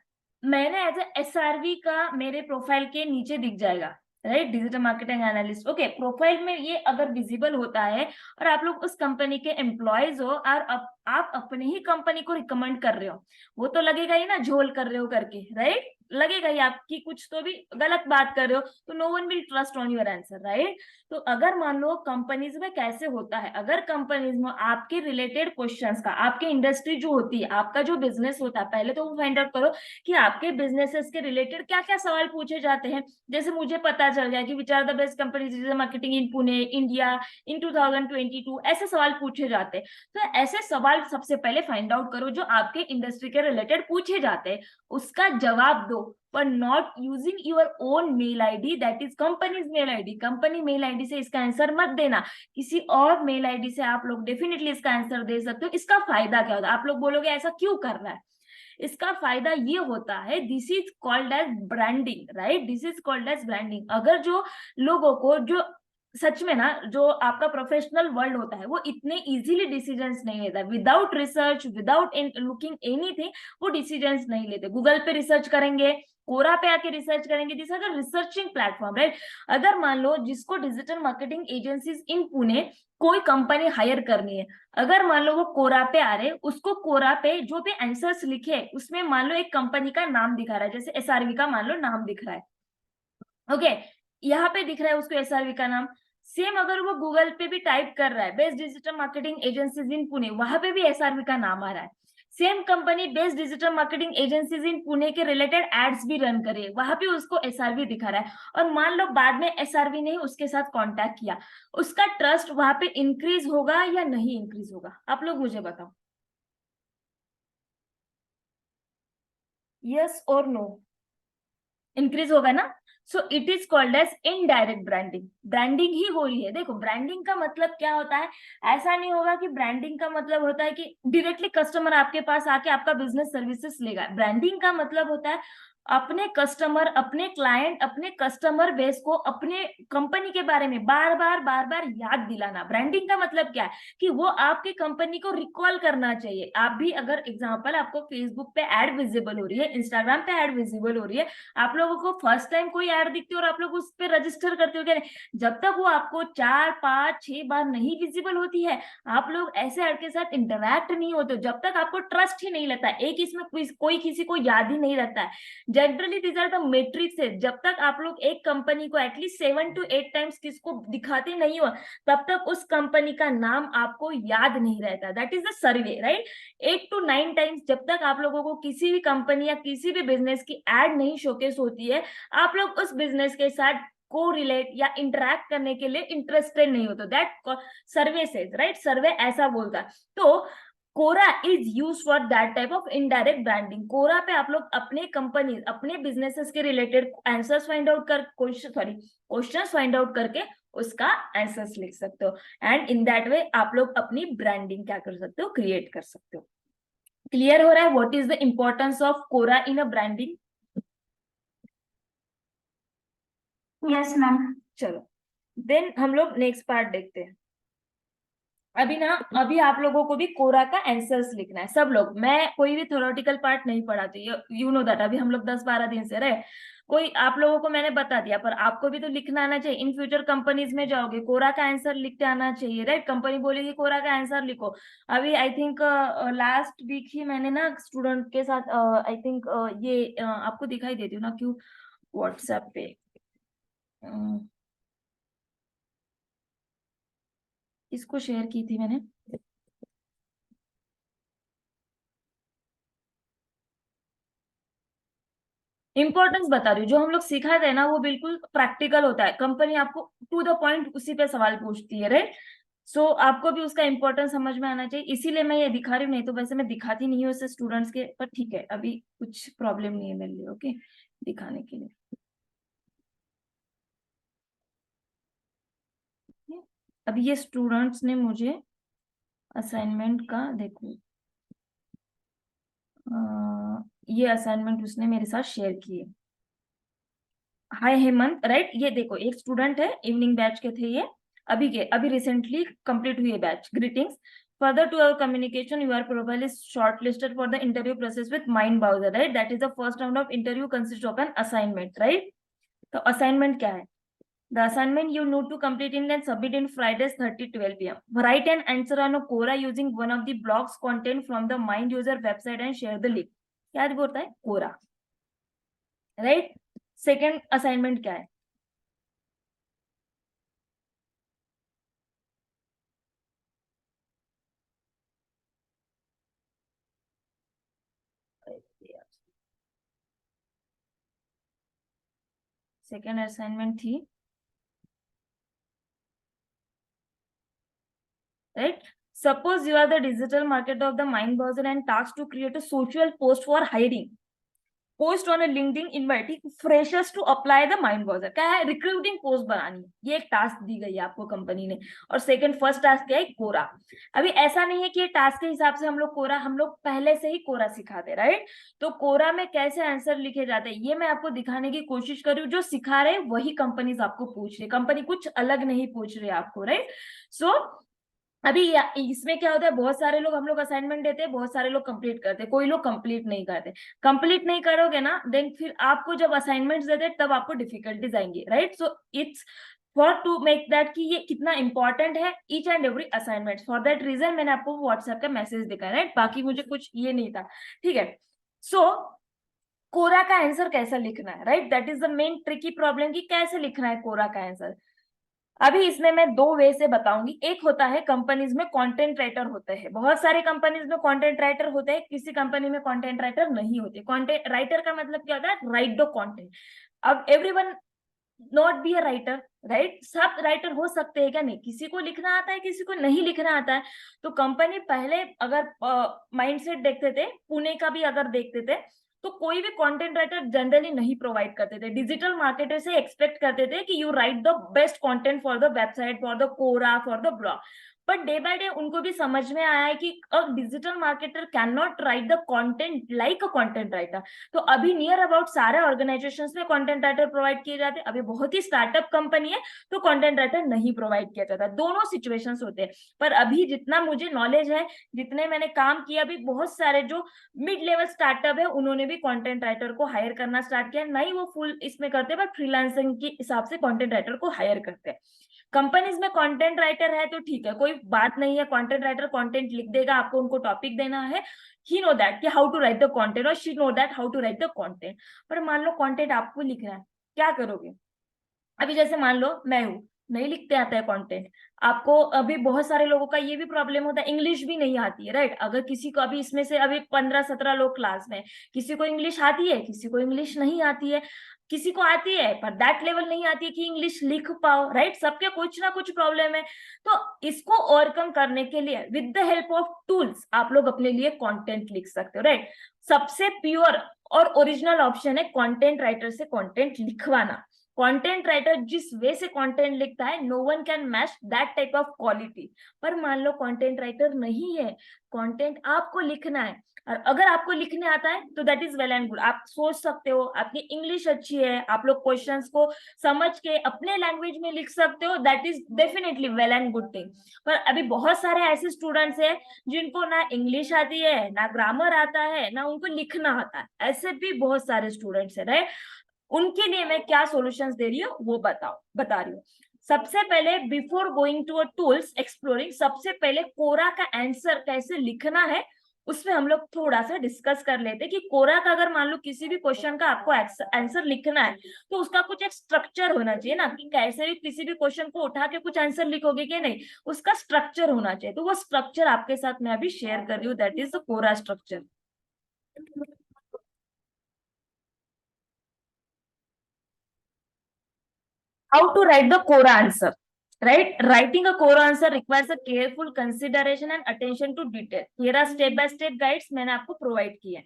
मैंने एज अ SRV का मेरे प्रोफाइल के नीचे दिख जाएगा, right, digital marketing analyst, okay, profile में ये अगर विजिबल होता है और आप लोग उस कंपनी के एम्प्लॉयज हो और आप अपने ही कंपनी को रिकमेंड कर रहे हो, वो तो लगेगा ही ना झोल कर रहे हो करके, राइट, लगेगा ही आपकी कुछ तो भी गलत बात कर रहे हो, तो no one will trust on your answer, right. तो अगर मान लो कंपनीज में कैसे होता है, अगर कंपनीज में आपके रिलेटेड क्वेश्चंस का, आपके इंडस्ट्री जो होती है, आपका जो बिजनेस होता है, पहले तो वो फाइंड आउट करो कि आपके बिजनेसेस के रिलेटेड क्या क्या सवाल पूछे जाते हैं। जैसे मुझे पता चल गया कि which are the best companies digital marketing in Pune India in 2022, ऐसे सवाल पूछे जाते हैं। तो ऐसे सवाल सबसे पहले फाइंड आउट करो जो आपके इंडस्ट्री के रिलेटेड पूछे जाते हैं, उसका जवाब दो, पर not using your own mail ID, that is companies mail ID. Company mail ID से इसका आंसर मत देना, किसी और मेल आईडी से आप लोग डेफिनेटली इसका आंसर दे सकते हो। इसका फायदा क्या होता है, आप लोग बोलोगे ऐसा क्यों कर रहा है, इसका फायदा ये होता है, this is called as branding, right, this is called as branding. अगर जो लोगों को, जो सच में ना, जो आपका प्रोफेशनल वर्ल्ड होता है वो इतने इजीली डिसीजंस नहीं लेता, without research, without looking anything वो डिसीजंस नहीं लेते। गूगल पे रिसर्च करेंगे, कोरा पे आके रिसर्च करेंगे, this are the researching platform, right. अगर मान लो जिसको digital marketing agencies in Pune कोई कंपनी हायर करनी है, अगर मान लो वो कोरा पे आ रहे, उसको कोरा पे जो भी आंसर्स लिखे उसमें मान लो एक कंपनी का नाम दिखा रहा है, जैसे SRV का मान लो नाम दिख रहा है, ओके, यहाँ पे दिख रहा है उसको SRV का नाम। सेम अगर वो गूगल पे भी टाइप कर रहा है best digital marketing agencies in Pune, वहां पे भी SRV का नाम आ रहा है। Same company best digital marketing agencies in Pune के रिलेटेड एड्स भी रन करे, वहां पे उसको SRV दिखा रहा है, और मान लो बाद में SRV ने उसके साथ कांटेक्ट किया, उसका ट्रस्ट वहां पे इंक्रीज होगा या नहीं इंक्रीज होगा, आप लोग मुझे बताओ। यस और नो, इंक्रीज होगा ना। So it is called as indirect branding. Branding ही हो रही है। देखो ब्रांडिंग का मतलब क्या होता है, ऐसा नहीं होगा कि ब्रांडिंग का मतलब होता है कि डायरेक्टली कस्टमर आपके पास आके आपका बिजनेस सर्विसेज लेगा। ब्रांडिंग का मतलब होता है अपने कस्टमर, अपने क्लाइंट, अपने कस्टमर बेस को अपने कंपनी के बारे में बार बार याद दिलाना। ब्रांडिंग का मतलब क्या है कि वो आपकी कंपनी को रिकॉल करना चाहिए। आप भी अगर एग्जांपल आपको फेसबुक पे एड विजिबल हो रही है, इंस्टाग्राम पे एड विजिबल हो रही है, आप लोगों को फर्स्ट टाइम कोई ऐड दिखती है और आप लोग उस पर रजिस्टर करते हो क्या नहीं, जब तक वो आपको 4 5 6 बार नहीं विजिबल होती है, आप लोग ऐसे ऐड के साथ इंटरैक्ट नहीं होते, जब तक आपको ट्रस्ट ही नहीं लगता। एक इसमें कोई किसी को याद ही नहीं रहता है। Generally these are the metrics है। जब तक आप लोग एक कंपनी को एटलीस्ट 7 to 8 टाइम्स किसको दिखाते नहीं हो, तब तक उस कंपनी का नाम आपको याद नहीं रहता। That is the survey, right. 8 to 9 times जब तक आप लोगों को किसी भी कंपनी या किसी भी बिजनेस की एड नहीं शोकेस होती है, आप लोग उस बिजनेस के साथ को रिलेट या इंटरेक्ट करने के लिए इंटरेस्टेड नहीं होते। That survey says, right, survey ऐसा बोलता है। तो Quora is use for that type of indirect branding. Quora पे आप लोग अपने कंपनी, अपने बिजनेसेस के रिलेटेड आंसर्स फाइंड आउट कर, क्वेश्चंस फाइंड आउट करके उसका आंसर्स लिख सकते हो। एंड इन दैट वे आप लोग अपनी ब्रांडिंग क्या कर सकते हो, क्रिएट कर सकते हो। क्लियर हो रहा है what is the importance of Quora in a branding? Yes ma'am. चलो देन हम लोग नेक्स्ट पार्ट देखते हैं। अभी आप लोगों को भी कोरा का आंसर्स लिखना है, सब लोग। मैं कोई भी थ्योरेटिकल पार्ट नहीं पढ़ाती, यू नो दैट। अभी हम लोग 10 12 दिन से रहे, कोई आप लोगों को मैंने बता दिया, पर आपको भी तो लिखना आना चाहिए। इन फ्यूचर कंपनीज में जाओगे, कोरा का आंसर लिखते आना चाहिए, राइट। कंपनी बोलेगी कोरा का आंसर लिखो। अभी आई थिंक लास्ट वीक ही मैंने ना स्टूडेंट के साथ आई थिंक ये आपको दिखाई देती हूँ ना क्यों, व्हाट्सएप पे इसको शेयर की थी मैंने। इंपॉर्टेंस बता रही हूँ, जो हम लोग सिखाते हैं ना वो बिल्कुल प्रैक्टिकल होता है। कंपनी आपको टू द पॉइंट उसी पे सवाल पूछती है, राइट। सो आपको भी उसका इंपॉर्टेंस समझ में आना चाहिए, इसीलिए मैं ये दिखा रही हूँ। नहीं तो वैसे मैं दिखाती नहीं हूँ इससे स्टूडेंट्स के, पर ठीक है अभी कुछ प्रॉब्लम नहीं है मेरे लिए, ओके, दिखाने के लिए। अभी ये स्टूडेंट्स ने मुझे असाइनमेंट का देखो, ये असाइनमेंट उसने मेरे साथ शेयर किए। हाय हेमंत, राइट। ये देखो एक स्टूडेंट है, इवनिंग बैच के थे ये, अभी रिसेंटली कंप्लीट हुई है batch. Greetings, further to our communication your profile is shortlisted for the interview process with mind browser, right? That is the first round of interview consists of an assignment, right? तो assignment क्या है? The assignment you need to complete in and submit in Fridays 30 12 p.m. Write an answer on a Quora using one of the blog's content from the Mind User website and share the link. क्या बोलता है? Quora, right? Second assignment क्या है? Second assignment थी, right? Suppose you are the digital marketer of the Mind browser and tasked to create a social post for hiring. Post on a LinkedIn inviting freshers to apply the Mind browser. क्या है? Recruiting post बनानी है, ये एक task दी गई है आपको company ने। और फर्स्ट टास्क क्या है? कोरा। अभी ऐसा नहीं है कि ये टास्क के हिसाब से हम लोग कोरा, हम लोग पहले से ही कोरा सिखाते, राइट। तो कोरा में कैसे आंसर लिखे जाते हैं ये मैं आपको दिखाने की कोशिश कर रही हूँ। जो सिखा रहे वही कंपनीज आपको पूछ रही, कंपनी कुछ अलग नहीं पूछ रही आपको, राइट। सो अभी इसमें क्या होता है, बहुत सारे लोग हम लोग असाइनमेंट देते हैं, बहुत सारे लोग कंप्लीट करते हैं, कोई लोग कंप्लीट नहीं करते। कंप्लीट नहीं करोगे ना, देन फिर आपको जब असाइनमेंट्स देते हैं तब आपको डिफिकल्टीज आएंगी, right. So it's for to make that कि ये कितना इंपॉर्टेंट है each and every assignment. For that reason मैंने आपको व्हाट्सएप का मैसेज दिखाया, राइट। बाकी मुझे कुछ ये नहीं था, ठीक है। सो कोरा का आंसर कैसा लिखना है, right, that is the main tricky problem कि कैसे लिखना है कोरा का आंसर। अभी इसमें मैं दो वे से बताऊंगी। एक होता है कंपनीज में कंटेंट राइटर होते हैं, बहुत सारे कंपनीज में कंटेंट राइटर होते हैं, किसी कंपनी में कंटेंट राइटर नहीं होते। कंटेंट राइटर का मतलब क्या होता है? Write the content. अब everyone not be a writer, right. सब राइटर हो सकते हैं क्या? नहीं, किसी को लिखना आता है, किसी को नहीं लिखना आता है। तो कंपनी पहले अगर माइंडसेट देखते थे, पुणे का भी अगर देखते थे, तो कोई भी कंटेंट राइटर जनरली नहीं प्रोवाइड करते थे। डिजिटल मार्केटर से एक्सपेक्ट करते थे कि you write the best content for the website, for the Quora, for the blog. But day by day उनको भी समझ में आया है कि a digital marketer can not write the content like a content writer. तो अभी नियर अबाउट सारे ऑर्गेनाइजेशंस में कंटेंट राइटर प्रोवाइड किए जाते हैं। अभी बहुत ही स्टार्टअप कंपनी है तो कंटेंट राइटर नहीं प्रोवाइड किया जाता। दोनों सिचुएशंस होते हैं। पर अभी जितना मुझे नॉलेज है, जितने मैंने काम किया, अभी बहुत सारे जो मिड लेवल स्टार्टअप है उन्होंने भी कंटेंट राइटर को हायर करना स्टार्ट किया। नहीं वो फुल इसमें करते बट फ्रीलांसिंग के हिसाब से कंटेंट राइटर को हायर करते हैं। कंपनीज में कंटेंट राइटर है तो ठीक है, कोई बात नहीं है, कंटेंट राइटर कंटेंट लिख देगा, आपको उनको टॉपिक देना है, ही नो दैट कि how to write the content और she know that how to write the content. पर मान लो कंटेंट आपको लिखना है, क्या करोगे? अभी जैसे मान लो मैं हूँ, नहीं लिखते आता है कंटेंट, आपको अभी बहुत सारे लोगों का ये भी प्रॉब्लम होता है, इंग्लिश भी नहीं आती है, राइट? अगर किसी को अभी इसमें से अभी 15-17 लोग क्लास में, किसी को इंग्लिश आती है, किसी को इंग्लिश नहीं आती है, किसी को आती है पर दैट लेवल नहीं आती है कि इंग्लिश लिख पाओ, राइट? सबके कुछ ना कुछ प्रॉब्लम है। तो इसको ओवरकम करने के लिए with the help of tools आप लोग अपने लिए कंटेंट लिख सकते हो, राइट? सबसे प्योर और ओरिजिनल ऑप्शन है कंटेंट राइटर से कंटेंट लिखवाना। कंटेंट राइटर जिस वे से कंटेंट लिखता है, no one can match that type of quality. पर मान लो कंटेंट राइटर नहीं है, कंटेंट आपको लिखना है, और अगर आपको लिखने आता है तो that is well and good. आप सोच सकते हो, आपकी इंग्लिश अच्छी है, आप लोग क्वेश्चंस को समझ के अपने लैंग्वेज में लिख सकते हो, that is definitely well and good thing. पर अभी बहुत सारे ऐसे स्टूडेंट्स हैं जिनको ना इंग्लिश आती है, ना ग्रामर आता है, ना उनको लिखना आता है, ऐसे भी बहुत सारे स्टूडेंट्स है, राइट? उनके लिए मैं क्या सॉल्यूशंस दे रही हूँ वो बता रही हूँ। सबसे पहले before going to a tools exploring, सबसे पहले कोरा का आंसर कैसे लिखना है उसमें हम लोग थोड़ा सा डिस्कस कर लेते हैं कि कोरा का अगर मान लो किसी भी क्वेश्चन का आपको आंसर लिखना है तो उसका कुछ एक स्ट्रक्चर होना चाहिए ना, कि कैसे भी किसी भी क्वेश्चन को उठा के कुछ आंसर लिखोगे कि नहीं, उसका स्ट्रक्चर होना चाहिए। तो वो स्ट्रक्चर आपके साथ मैं अभी शेयर कर रही हूँ, that is the Quora structure. How to write the Quora answer, right? Writing a Quora answer requires a careful consideration and attention to detail. Here are step by step guides मैंने आपको provide किए हैं।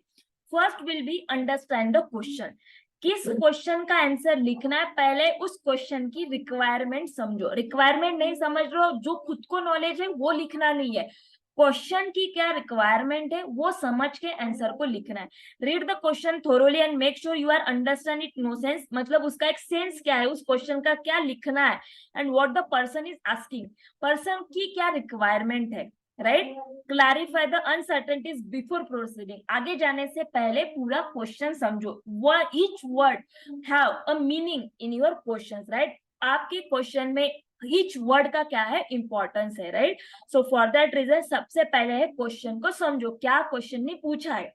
First will be understand the question. किस question का answer लिखना है, पहले उस क्वेश्चन की रिक्वायरमेंट समझो। रिक्वायरमेंट नहीं समझ रहे हो, जो खुद को नॉलेज है वो लिखना नहीं है, क्वेश्चन की क्या रिक्वायरमेंट है वो समझ के आंसर को लिखना है। Read the question thoroughly and make sure you are understand it no sense, मतलब उसका एक सेंस क्या है, उस क्वेश्चन का क्या लिखना है, and what the person is asking, person की क्या रिक्वायरमेंट है, right? Clarify the uncertainties before proceeding, आगे जाने से पहले पूरा क्वेश्चन समझो। Each word have a meaning in your question, right? आपके क्वेश्चन में ईच वर्ड का क्या है, इंपॉर्टेंस है, right? So for that reason सबसे पहले है क्वेश्चन को समझो, क्या क्वेश्चन ने पूछा है।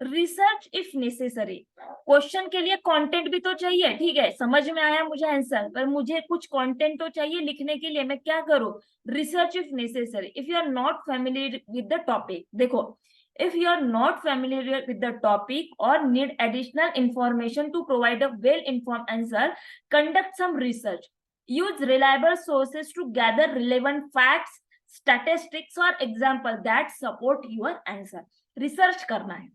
रिसर्च इफ नेसेसरी, क्वेश्चन के लिए कंटेंट भी तो चाहिए, ठीक है, समझ में आया मुझे आंसर, पर मुझे कुछ कंटेंट तो चाहिए लिखने के लिए, मैं क्या करूं? Research if necessary. If you are not familiar with the topic, देखो, if you are not familiar with the topic or need additional information to provide a well informed answer, conduct some research. Use reliable sources to gather relevant facts, statistics or example that support your answer. Research करना है।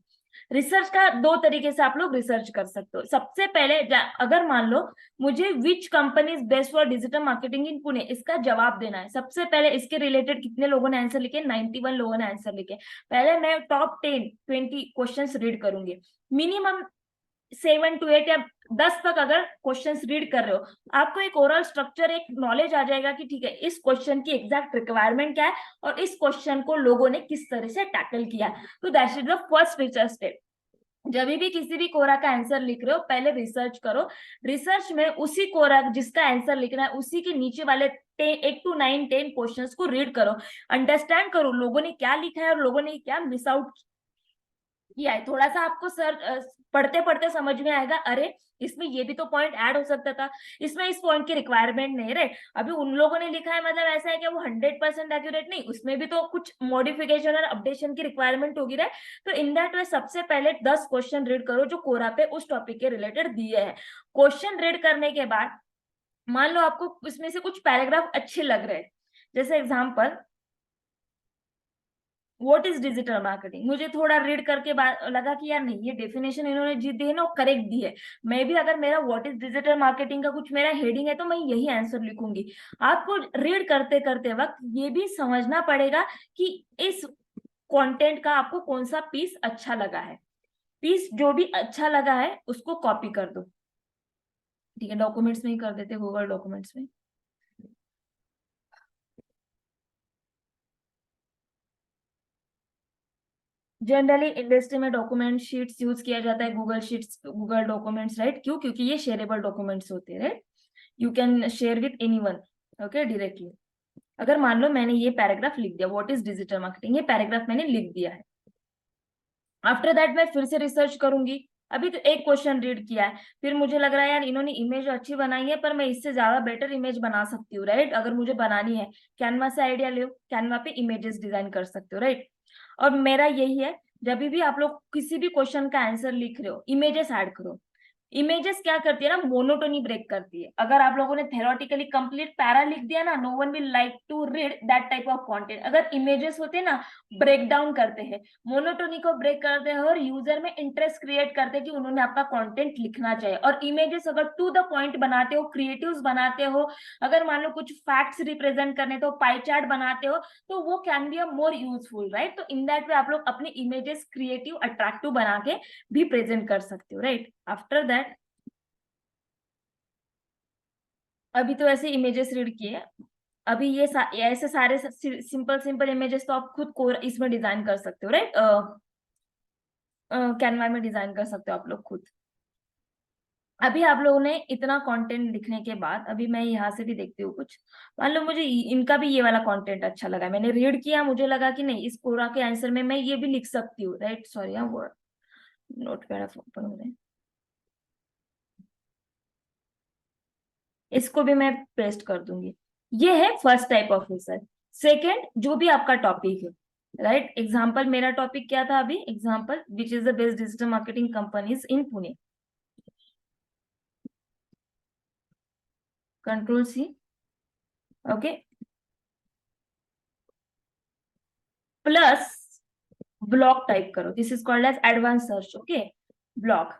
Research का दो तरीके से आप लोग research कर सकते हो। सबसे पहले अगर मान लो मुझे which company is best for digital marketing in Pune, इसका जवाब देना है। सबसे पहले इसके रिलेटेड कितने लोगों ने आंसर लिखे? 91 लोगों ने आंसर लिखे। पहले मैं टॉप 10-20 क्वेश्चंस रीड करूंगी, मिनिमम 7 to 8 या 10 तक अगर क्वेश्चंस रीड कर रहे हो, आपको एक ओवरऑल स्ट्रक्चर, एक नॉलेज आ जाएगा कि ठीक है इस क्वेश्चन की एग्जैक्ट रिक्वायरमेंट क्या है और इस क्वेश्चन को लोगों ने किस तरह से टैकल किया। तो that is the first research step. जब भी किसी भी कोरा का आंसर लिख रहे हो पहले रिसर्च करो। रिसर्च में उसी कोरा जिसका आंसर लिखना है उसी के नीचे वाले 8 to 9, 10 क्वेश्चंस को रीड करो, अंडरस्टैंड करो लोगों ने क्या लिखा है और लोगों ने क्या मिस आउट किया है। थोड़ा सा आपको सर पढ़ते पढ़ते समझ में आएगा, अरे इसमें ये भी तो पॉइंट ऐड हो सकता था, इसमें इस पॉइंट की रिक्वायरमेंट नहीं रहे, अभी उन लोगों ने लिखा है मतलब ऐसा है कि वो 100% एक्यूरेट नहीं, उसमें भी तो कुछ मॉडिफिकेशन और अपडेशन की रिक्वायरमेंट होगी, रहे। तो इन दैट वे सबसे पहले 10 क्वेश्चन रीड करो जो कोरा पे उस टॉपिक के रिलेटेड दिए हैं। क्वेश्चन रीड करने के बाद मान लो आपको इसमें से कुछ पैराग्राफ अच्छे लग रहे हैं, जैसे example what is digital marketing, मुझे थोड़ा रीड करके लगा कि यार नहीं, ये डेफिनेशन इन्होंने जी दी है ना वो करेक्ट दी है। मैं भी अगर मेरा व्हाट इज डिजिटल मार्केटिंग का कुछ मेरा हेडिंग है तो मैं यही आंसर लिखूंगी। आपको रीड करते करते वक्त ये भी समझना पड़ेगा कि इस कंटेंट का आपको कौन सा पीस अच्छा लगा है। पीस जो भी अच्छा लगा है उसको कॉपी कर दो, ठीक है, डॉक्यूमेंट्स में ही कर देते, गूगल डॉक्यूमेंट्स में। जनरली इंडस्ट्री में डॉक्यूमेंट शीट्स यूज किया जाता है, Google sheets, Google documents, right? क्यों? क्योंकि ये शेयरेबल डॉक्यूमेंट्स होते हैं, right? You can share with anyone, okay, directly. अगर मान लो मैंने ये पैराग्राफ लिख दिया, व्हाट इज डिजिटल मार्केटिंग, ये पैराग्राफ मैंने लिख दिया है। आफ्टर दैट मैं फिर से रिसर्च करूंगी। अभी तो एक क्वेश्चन रीड किया है, फिर मुझे लग रहा है यार इन्होंने इमेज अच्छी बनाई है पर मैं इससे ज्यादा बेटर इमेज बना सकती हूँ, राइट? अगर मुझे बनानी है, कैनवा से आइडिया लो, कैनवा पे इमेजेस डिजाइन कर सकते हो, राइट? और मेरा यही है, जब भी आप लोग किसी भी क्वेश्चन का आंसर लिख रहे हो, इमेजेस ऐड करो। इमेजेस क्या करती है ना, मोनोटोनी ब्रेक करती है। अगर आप लोगों ने थेरोटिकली कंप्लीट पैरा लिख दिया ना, no one will like to read that type of content. अगर इमेजेस होते ना, ब्रेक डाउन करते हैं, मोनोटोनी को ब्रेक करते हैं और यूजर में इंटरेस्ट क्रिएट करते हैं कि उन्होंने आपका कंटेंट लिखना चाहिए। और इमेजेस अगर टू द पॉइंट बनाते हो, क्रिएटिव्स बनाते हो, अगर मान लो कुछ फैक्ट्स रिप्रेजेंट करने तो पाई चार्ट बनाते हो, तो वो can be a more useful, right? तो इन दैट वे आप लोग अपने इमेजेस क्रिएटिव अट्रैक्टिव बना के भी प्रेजेंट कर सकते हो, राइट? आफ्टर दैट, अभी तो ऐसे इमेजेस रीड किए, अभी ये ऐसे सारे सिंपल सिंपल इमेजेस तो आप खुद को इसमें डिजाइन कर सकते हो, राइट? कैनवा में डिजाइन कर सकते हो आप लोग खुद। अभी आप लोगों ने इतना कंटेंट लिखने के बाद, अभी मैं यहाँ से भी देखती हूँ कुछ, मान लो मुझे इनका भी ये वाला कंटेंट अच्छा लगा, मैंने रीड किया, मुझे लगा कि नहीं, इस कोरा के आंसर में मैं ये भी लिख सकती हूँ, राइट? सॉरी, यहाँ वर्ड नोट पैड ओपन हो रहे हैं, इसको भी मैं पेस्ट कर दूंगी। ये है first type of research. Second, जो भी आपका टॉपिक है, राइट? एग्जाम्पल, मेरा टॉपिक क्या था अभी? Example, which is the best digital marketing companies in Pune. Control C, okay, plus block type करो, this is called as advance search, okay? Block,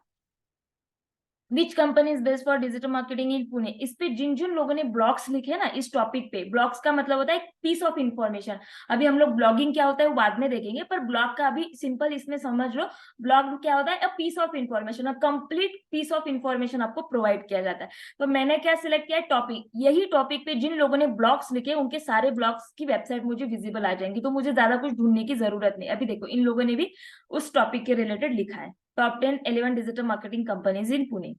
which company is best for digital marketing in Pune. इस पे जिन जिन लोगों ने blogs लिखे ना इस topic पे, blogs का मतलब होता है एक पीस ऑफ इंफॉर्मेशन। अभी हम लोग ब्लॉगिंग क्या होता है वो बाद में देखेंगे, पर ब्लॉग का अभी सिंपल इसमें समझ लो, ब्लॉग क्या होता है? A piece of information, a complete piece of information आपको प्रोवाइड किया जाता है। तो मैंने क्या सिलेक्ट किया? टॉपिक। यही टॉपिक पे जिन लोगों ने ब्लॉग्स लिखे उनके सारे ब्लॉग्स की वेबसाइट मुझे विजिबल आ जाएंगी, तो मुझे ज्यादा कुछ ढूंढने की जरूरत नहीं। अभी देखो, इन लोगों ने भी उस टॉपिक के रिलेटेड लिखा है, top 10 11 digital marketing companies in Pune.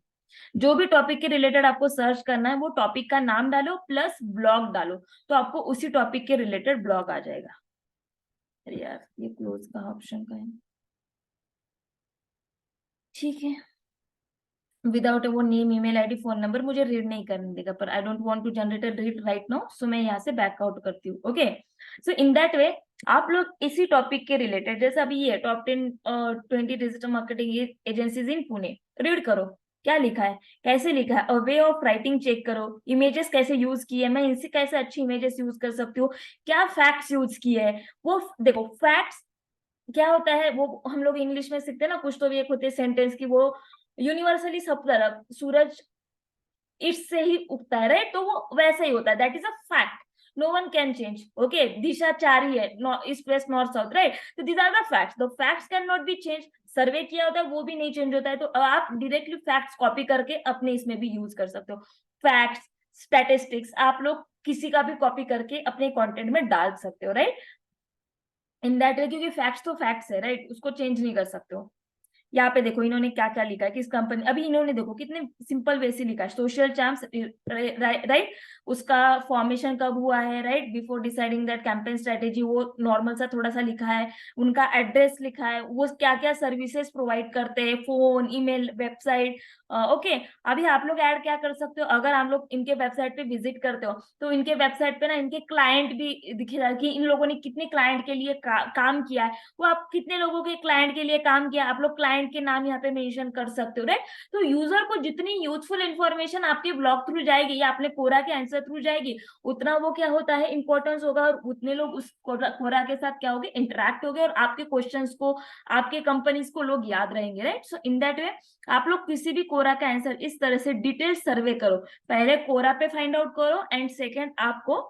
जो भी टॉपिक के रिलेटेड आपको सर्च करना है, वो टॉपिक का नाम डालो प्लस ब्लॉग डालो, तो आपको उसी टॉपिक के रिलेटेड ब्लॉग आ जाएगा। अरे यार, ये क्लोज का ऑप्शन का है, ठीक है। विदाउट वो name, email ID, phone number मुझे रीड नहीं करने देगा, पर I don't want to generate a read right now, so मैं यहाँ से बैकआउट करती हूँ, ओके? सो इन दैट वे आप लोग इसी टॉपिक के रिलेटेड, जैसे अभी ये top 10 20 digital marketing agencies in Pune, read करो क्या लिखा है, कैसे लिखा है, वे ऑफ राइटिंग चेक करो, इमेजेस कैसे यूज किए हैं, मैं इनसे कैसे अच्छी इमेजेस यूज कर सकती हूँ, क्या फैक्ट्स यूज किए हैं, वो देखो। फैक्ट्स क्या होता है, वो हम लोग इंग्लिश में सीखते हैं ना, कुछ तो भी एक होते हैं सेंटेंस की, वो यूनिवर्सली सब तरफ सूरज ईस्ट से ही उगता है, राइट? तो वो वैसा ही होता है, that is a fact, no one can change, okay? दिशा 4 ही है, east west north south, right? तो these are the facts, the facts can not be change. Survey किया होता है वो भी नहीं चेंज होता है, तो आप डायरेक्टली फैक्ट्स कॉपी करके अपने इसमें भी यूज कर सकते हो। फैक्ट्स, स्टैटिस्टिक्स आप लोग किसी का भी कॉपी करके अपने कंटेंट में डाल सकते हो, राइट? इन दैट वे, क्योंकि फैक्ट्स तो फैक्ट्स है, राइट? उसको चेंज नहीं कर सकते हो। यहाँ पे देखो इन्होंने क्या क्या लिखा है, किस कंपनी, अभी इन्होंने देखो कितने सिंपल वे से लिखा है, सोशल चार्म्स, राइट? उसका फॉर्मेशन कब हुआ है, right? Before deciding that campaign strategy, वो नॉर्मल सा थोड़ा सा लिखा है। उनका एड्रेस लिखा है, वो क्या क्या सर्विसेज प्रोवाइड करते हैं, फोन, ईमेल, वेबसाइट, ओके? अभी आप लोग ऐड क्या कर सकते हो, अगर आप लोग इनके वेबसाइट पे विजिट करते हो तो इनके वेबसाइट पे ना इनके क्लाइंट भी दिखेगा कि इन लोगों ने कितने क्लाइंट के लिए काम किया है, वो आप कितने लोगों के क्लाइंट के लिए काम किया, आप लोग क्लाइंट क्लाइंट के नाम यहाँ पे मेंशन कर सकते हो, राइट। तो यूजर को जितनी यूजफुल इंफॉर्मेशन आपके ब्लॉग थ्रू जाएगी या अपने कोरा के आंसर थ्रू जाएगी, उतना वो क्या होता है इंपॉर्टेंस होगा, और उतने लोग उस कोरा के साथ क्या होगे, इंटरेक्ट होगे, और आपके क्वेश्चंस को, आपके कंपनीज को लोग याद रहेंगे, राइट। सो इन दैट वे आप लोग किसी भी कोरा का आंसर इस तरह से डिटेल सर्वे करो, पहले कोरा पे फाइंड आउट करो, एंड सेकेंड आपको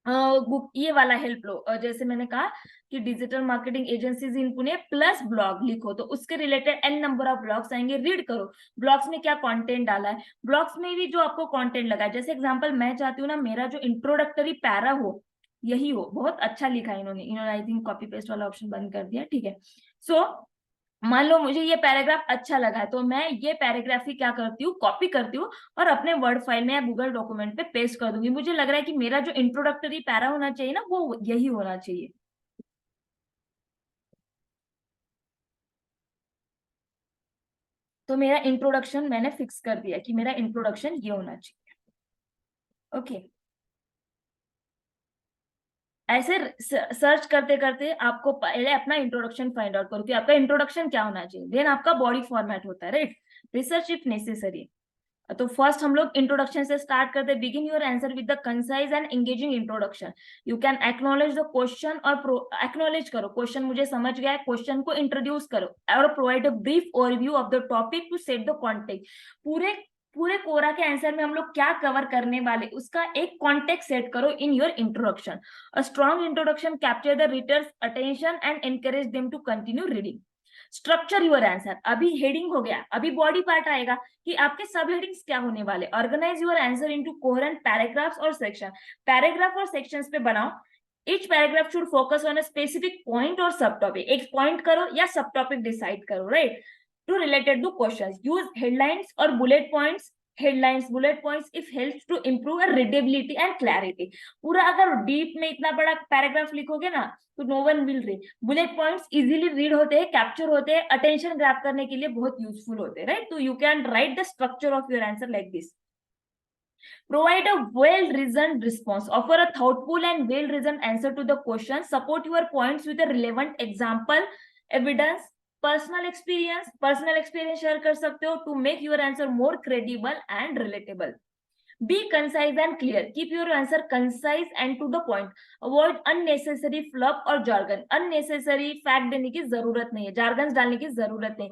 बुक ये वाला हेल्प लो, जैसे मैंने कहा कि digital marketing agencies in Pune plus blog लिखो, तो उसके related an number of blogs आएंगे, रीड करो ब्लॉग्स में क्या कंटेंट डाला है, ब्लॉग्स में भी जो आपको कंटेंट लगा है। जैसे एग्जांपल मैं चाहती हूँ ना, मेरा जो इंट्रोडक्टरी पैरा हो यही हो, बहुत अच्छा लिखा है इन्होंने आई थिंक कॉपी पेस्ट वाला ऑप्शन बंद कर दिया, ठीक है। सो मान लो मुझे ये पैराग्राफ अच्छा लगा है, तो मैं ये पैराग्राफ ही क्या करती हूँ, कॉपी करती हूँ और अपने वर्ड फाइल में या गूगल डॉक्यूमेंट पे पेस्ट कर दूंगी। मुझे लग रहा है कि मेरा जो इंट्रोडक्टरी पैरा होना चाहिए ना, वो यही होना चाहिए। तो मेरा इंट्रोडक्शन मैंने फिक्स कर दिया कि मेरा इंट्रोडक्शन ये होना चाहिए, ओके। ऐसे सर्च करते करते आपको पहले अपना इंट्रोडक्शन फाइंड आउट करो कि आपका इंट्रोडक्शन क्या होना चाहिए, देन आपका बॉडी फॉर्मेट होता है, राइट। Research if necessary. तो फर्स्ट हम लोग इंट्रोडक्शन से स्टार्ट करते हैं। Begin your answer with the concise and engaging introduction. You can acknowledge the question, और एक्नॉलेज करो क्वेश्चन मुझे समझ गया है, क्वेश्चन को इंट्रोड्यूस करो और provide a brief overview of the topic to set the context. पूरे पूरे कोरा के आंसर में हम लोग क्या कवर करने वाले, उसका एक कॉन्टेक्स्ट सेट करो in your introduction. A strong introduction capture the readers attention and encourage them to continue reading. Structure your answer, अभी हेडिंग हो गया, अभी बॉडी पार्ट आएगा कि आपके सब हेडिंग्स क्या होने वाले। Organise your answer into coherent paragraphs और सेक्शन। पैराग्राफ और सेक्शंस पे बनाओ। Each paragraph should focus on a specific point or subtopic. एक point करो या सब टॉपिक डिसाइड करो, right? To related to questions. Use headlines or bullet points. Headlines, bullet points if helps to improve a readability and clarity. पूरा अगर deep में इतना बड़ा पैराग्राफ लिखोगे ना तो no one will read. Bullet points easily read होते हैं, कैप्चर होते हैं, अटेंशन ग्रैब करने के लिए बहुत यूजफुल होते हैं, राइट। तो you can write the structure of your answer like this. Provide a well-reasoned response. Offer a thoughtful and well-reasoned answer to the question. Support your points with a relevant example, evidence, personal experience share कर सकते हो to make your answer more credible and relatable. Be concise and clear. Keep your answer concise and to the point. Avoid unnecessary fluff और jargon. Unnecessary fact देने की जरूरत नहीं है, jargons डालने की जरूरत नहीं।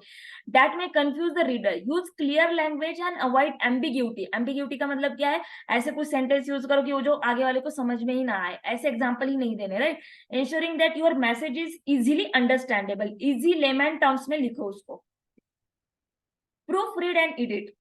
That may confuse the reader. Use clear language and avoid ambiguity. Ambiguity का मतलब क्या है, ऐसे कुछ सेंटेंस यूज करो कि वो जो आगे वाले को समझ में ही ना आए, ऐसे एग्जाम्पल ही नहीं देने, right. Ensuring that your message is easily understandable. Easy layman terms में लिखो उसको। Proofread and edit.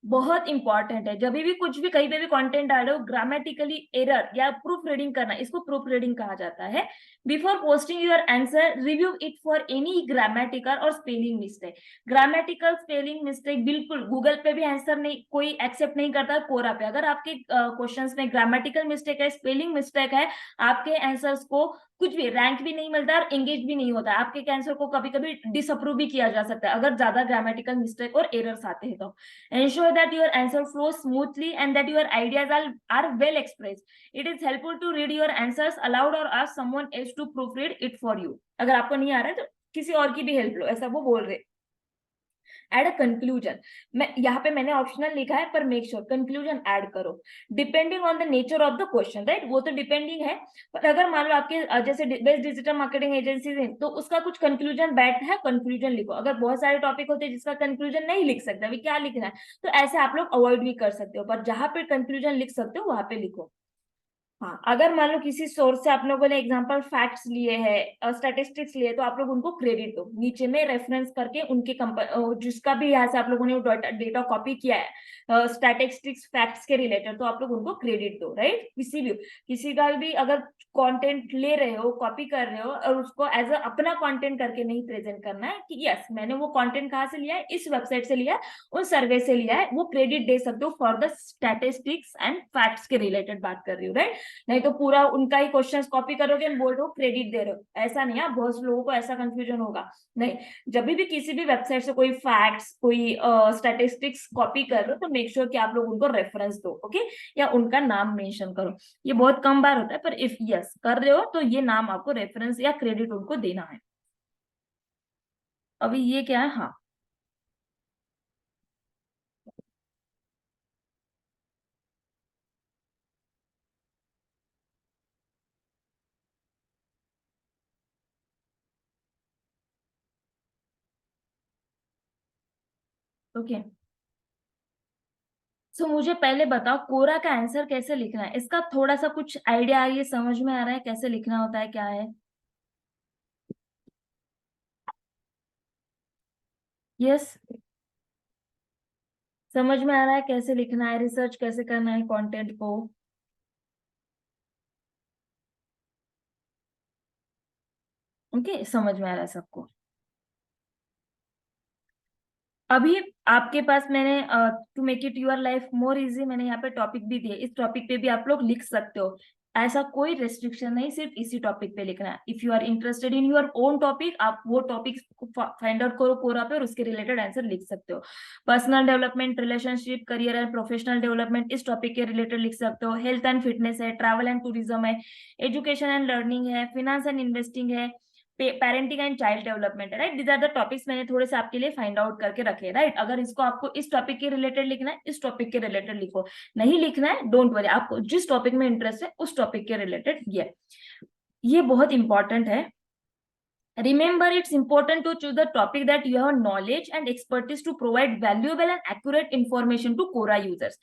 बहुत इंपॉर्टेंट है, जब भी कुछ भी कहीं पे भी कंटेंट डालो, ग्रामेटिकली एरर या प्रूफ रीडिंग करना, इसको प्रूफ रीडिंग कहा जाता है। Before posting your answer review it for any grammatical और spelling mistake. Grammatical spelling mistake बिल्कुल गूगल पे भी आंसर नहीं कोई एक्सेप्ट नहीं करता, कोरा पे अगर आपके क्वेश्चंस में ग्रामेटिकल मिस्टेक है, स्पेलिंग मिस्टेक है, आपके आंसर्स को कुछ भी रैंक भी नहीं मिलता और एंगेज भी नहीं होता, आपके आंसर को कभी कभी डिसअप्रूव भी किया जा सकता है अगर ज्यादा ग्रामेटिकल मिस्टेक और एरर्स आते हैं तो। Ensure that your answer flows smoothly and that your ideas are well expressed. It is helpful to read your answers aloud or ask someone else to proofread it for you. अगर आपको नहीं आ रहा है तो किसी और की भी हेल्प लो, ऐसा वो बोल रहे। एड अ कंक्लूजन, मैं यहाँ पे मैंने ऑप्शनल लिखा है पर मेक श्योर कंक्लूजन ऐड करो। Depending on the nature of the question, right, वो तो डिपेंडिंग है, पर अगर मान लो आपके जैसे बेस्ट डिजिटल मार्केटिंग एजेंसीज है तो उसका कुछ कंक्लूजन बैठ है, कंक्लूजन लिखो। अगर बहुत सारे टॉपिक होते हैं जिसका कंक्लूजन नहीं लिख सकते, अभी क्या लिखना है, तो ऐसे आप लोग अवॉइड भी कर सकते हो, पर जहां पे कंक्लूजन लिख सकते हो वहां पे लिखो। हाँ, अगर मान लो किसी सोर्स से आप लोगों ने एग्जांपल फैक्ट्स लिए हैं, स्टैटिस्टिक्स लिए, तो आप लोग उनको क्रेडिट दो, नीचे में रेफरेंस करके उनके जिसका भी यहाँ से आप लोगों ने डेटा कॉपी किया है स्टैटिस्टिक्स फैक्ट्स के रिलेटेड, तो आप लोग उनको क्रेडिट दो, राइट। किसी का भी अगर कंटेंट ले रहे हो, कॉपी कर रहे हो और उसको एज अ अपना कंटेंट करके नहीं प्रेजेंट करना है कि यस मैंने वो कंटेंट कहाँ से लिया है, इस वेबसाइट से लिया है, उन सर्वे से लिया है, वो क्रेडिट दे सकते हो for the statistics and facts के रिलेटेड बात कर रही हूँ, राइट। नहीं तो पूरा उनका ही क्वेश्चंस कॉपी करोगे और बोल रहे हो क्रेडिट दे रहे हो, ऐसा नहीं है। बहुत लोगों को ऐसा कंफ्यूजन होगा, नहीं, जब भी किसी भी वेबसाइट से कोई फैक्ट्स कोई स्टैटिस्टिक्स कॉपी कर रहे हो तो मेक श्योर कि आप लोग उनको रेफरेंस दो, ओके, या उनका नाम मेंशन करो। ये बहुत कम बार होता है, पर इफ यस कर रहे हो तो ये नाम आपको रेफरेंस या क्रेडिट उनको देना है। अभी ये क्या है, हाँ ओके। सो मुझे पहले बताओ कोरा का आंसर कैसे लिखना है, इसका थोड़ा सा कुछ आइडिया है, ये समझ में आ रहा है कैसे लिखना होता है, क्या है? यस, समझ में आ रहा है कैसे लिखना है, रिसर्च कैसे करना है कंटेंट को? ओके, समझ में आ रहा है सबको? अभी आपके पास मैंने to make it your life more easy, मैंने यहाँ पे टॉपिक भी दिए, इस टॉपिक पे भी आप लोग लिख सकते हो। ऐसा कोई रेस्ट्रिक्शन नहीं, सिर्फ इसी टॉपिक पे लिखना है। If you are interested in your own topic, आप वो टॉपिक फाइंड आउट करो कोरा पे और उसके रिलेटेड आंसर लिख सकते हो। Personal development, relationship, career and professional development, इस टॉपिक के रिलेटेड लिख सकते हो। हेल्थ एंड फिटनेस है, ट्रैवल एंड टूरिज्म है, एजुकेशन एंड लर्निंग है, फिनेंस एंड इन्वेस्टिंग है, पेरेंटिंग एंड चाइल्ड डेवलपमेंट है, right. These are the topics मैंने थोड़े से आपके लिए फाइंड आउट करके रखे, राइट। अगर इसको आपको इस टॉपिक के रिलेटेड लिखना है, इस टॉपिक के रिलेटेड लिखो, नहीं लिखना है डोंट वरी, आपको जिस टॉपिक में इंटरेस्ट है उस टॉपिक के रिलेटेड ये बहुत इंपॉर्टेंट है। Remember, it's important to choose the topic that you have knowledge and expertise to provide valuable and accurate information to Quora users.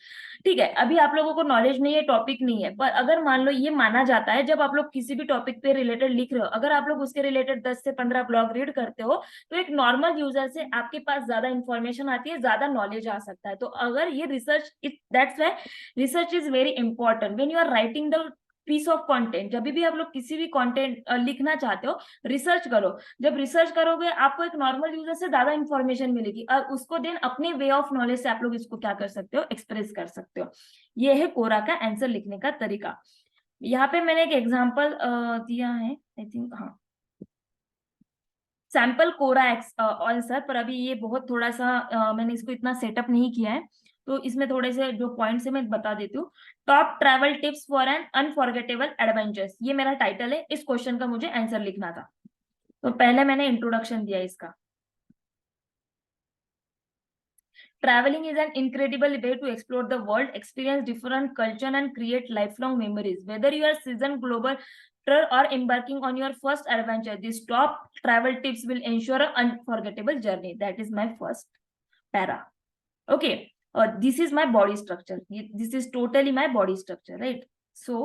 ठीक है, अभी आप लोगों को नॉलेज नहीं है, टॉपिक नहीं है, पर अगर मान लो ये माना जाता है, जब आप लोग किसी भी टॉपिक पे रिलेटेड लिख रहे हो, अगर आप लोग उसके रिलेटेड 10 से 15 ब्लॉग रीड करते हो, तो एक नॉर्मल यूजर से आपके पास ज्यादा इंफॉर्मेशन आती है, ज्यादा नॉलेज आ सकता है। तो अगर ये research, that's why research is very important when you are writing the piece of content. जब भी आप लोग किसी भी कंटेंट लिखना चाहते हो, रिसर्च करो। जब रिसर्च करोगे आपको एक नॉर्मल यूजर से ज्यादा इंफॉर्मेशन मिलेगी, और उसको देन अपने वे ऑफ नॉलेज से आप लोग इसको क्या कर सकते हो, एक्सप्रेस कर सकते हो। ये है कोरा का आंसर लिखने का तरीका। यहाँ पे मैंने एक एग्जांपल दिया है, आई थिंक, हाँ, सैंपल कोरा आंसर। पर अभी ये बहुत थोड़ा सा मैंने इसको इतना सेटअप नहीं किया है, तो इसमें थोड़े से जो पॉइंट्स है मैं बता देती हूँ। Top travel tips for an unforgettable adventures, ये मेरा टाइटल है, इस क्वेश्चन का मुझे आंसर लिखना था। तो पहले मैंने इंट्रोडक्शन दिया इसका। Traveling is an incredible way to explore the world, experience different culture, and create lifelong memories. Whether you are seasoned global or embarking on your first adventure, these top travel tips will ensure an unforgettable journey. That is my first para. Okay. This is my body structure. This is totally my body structure, right? So,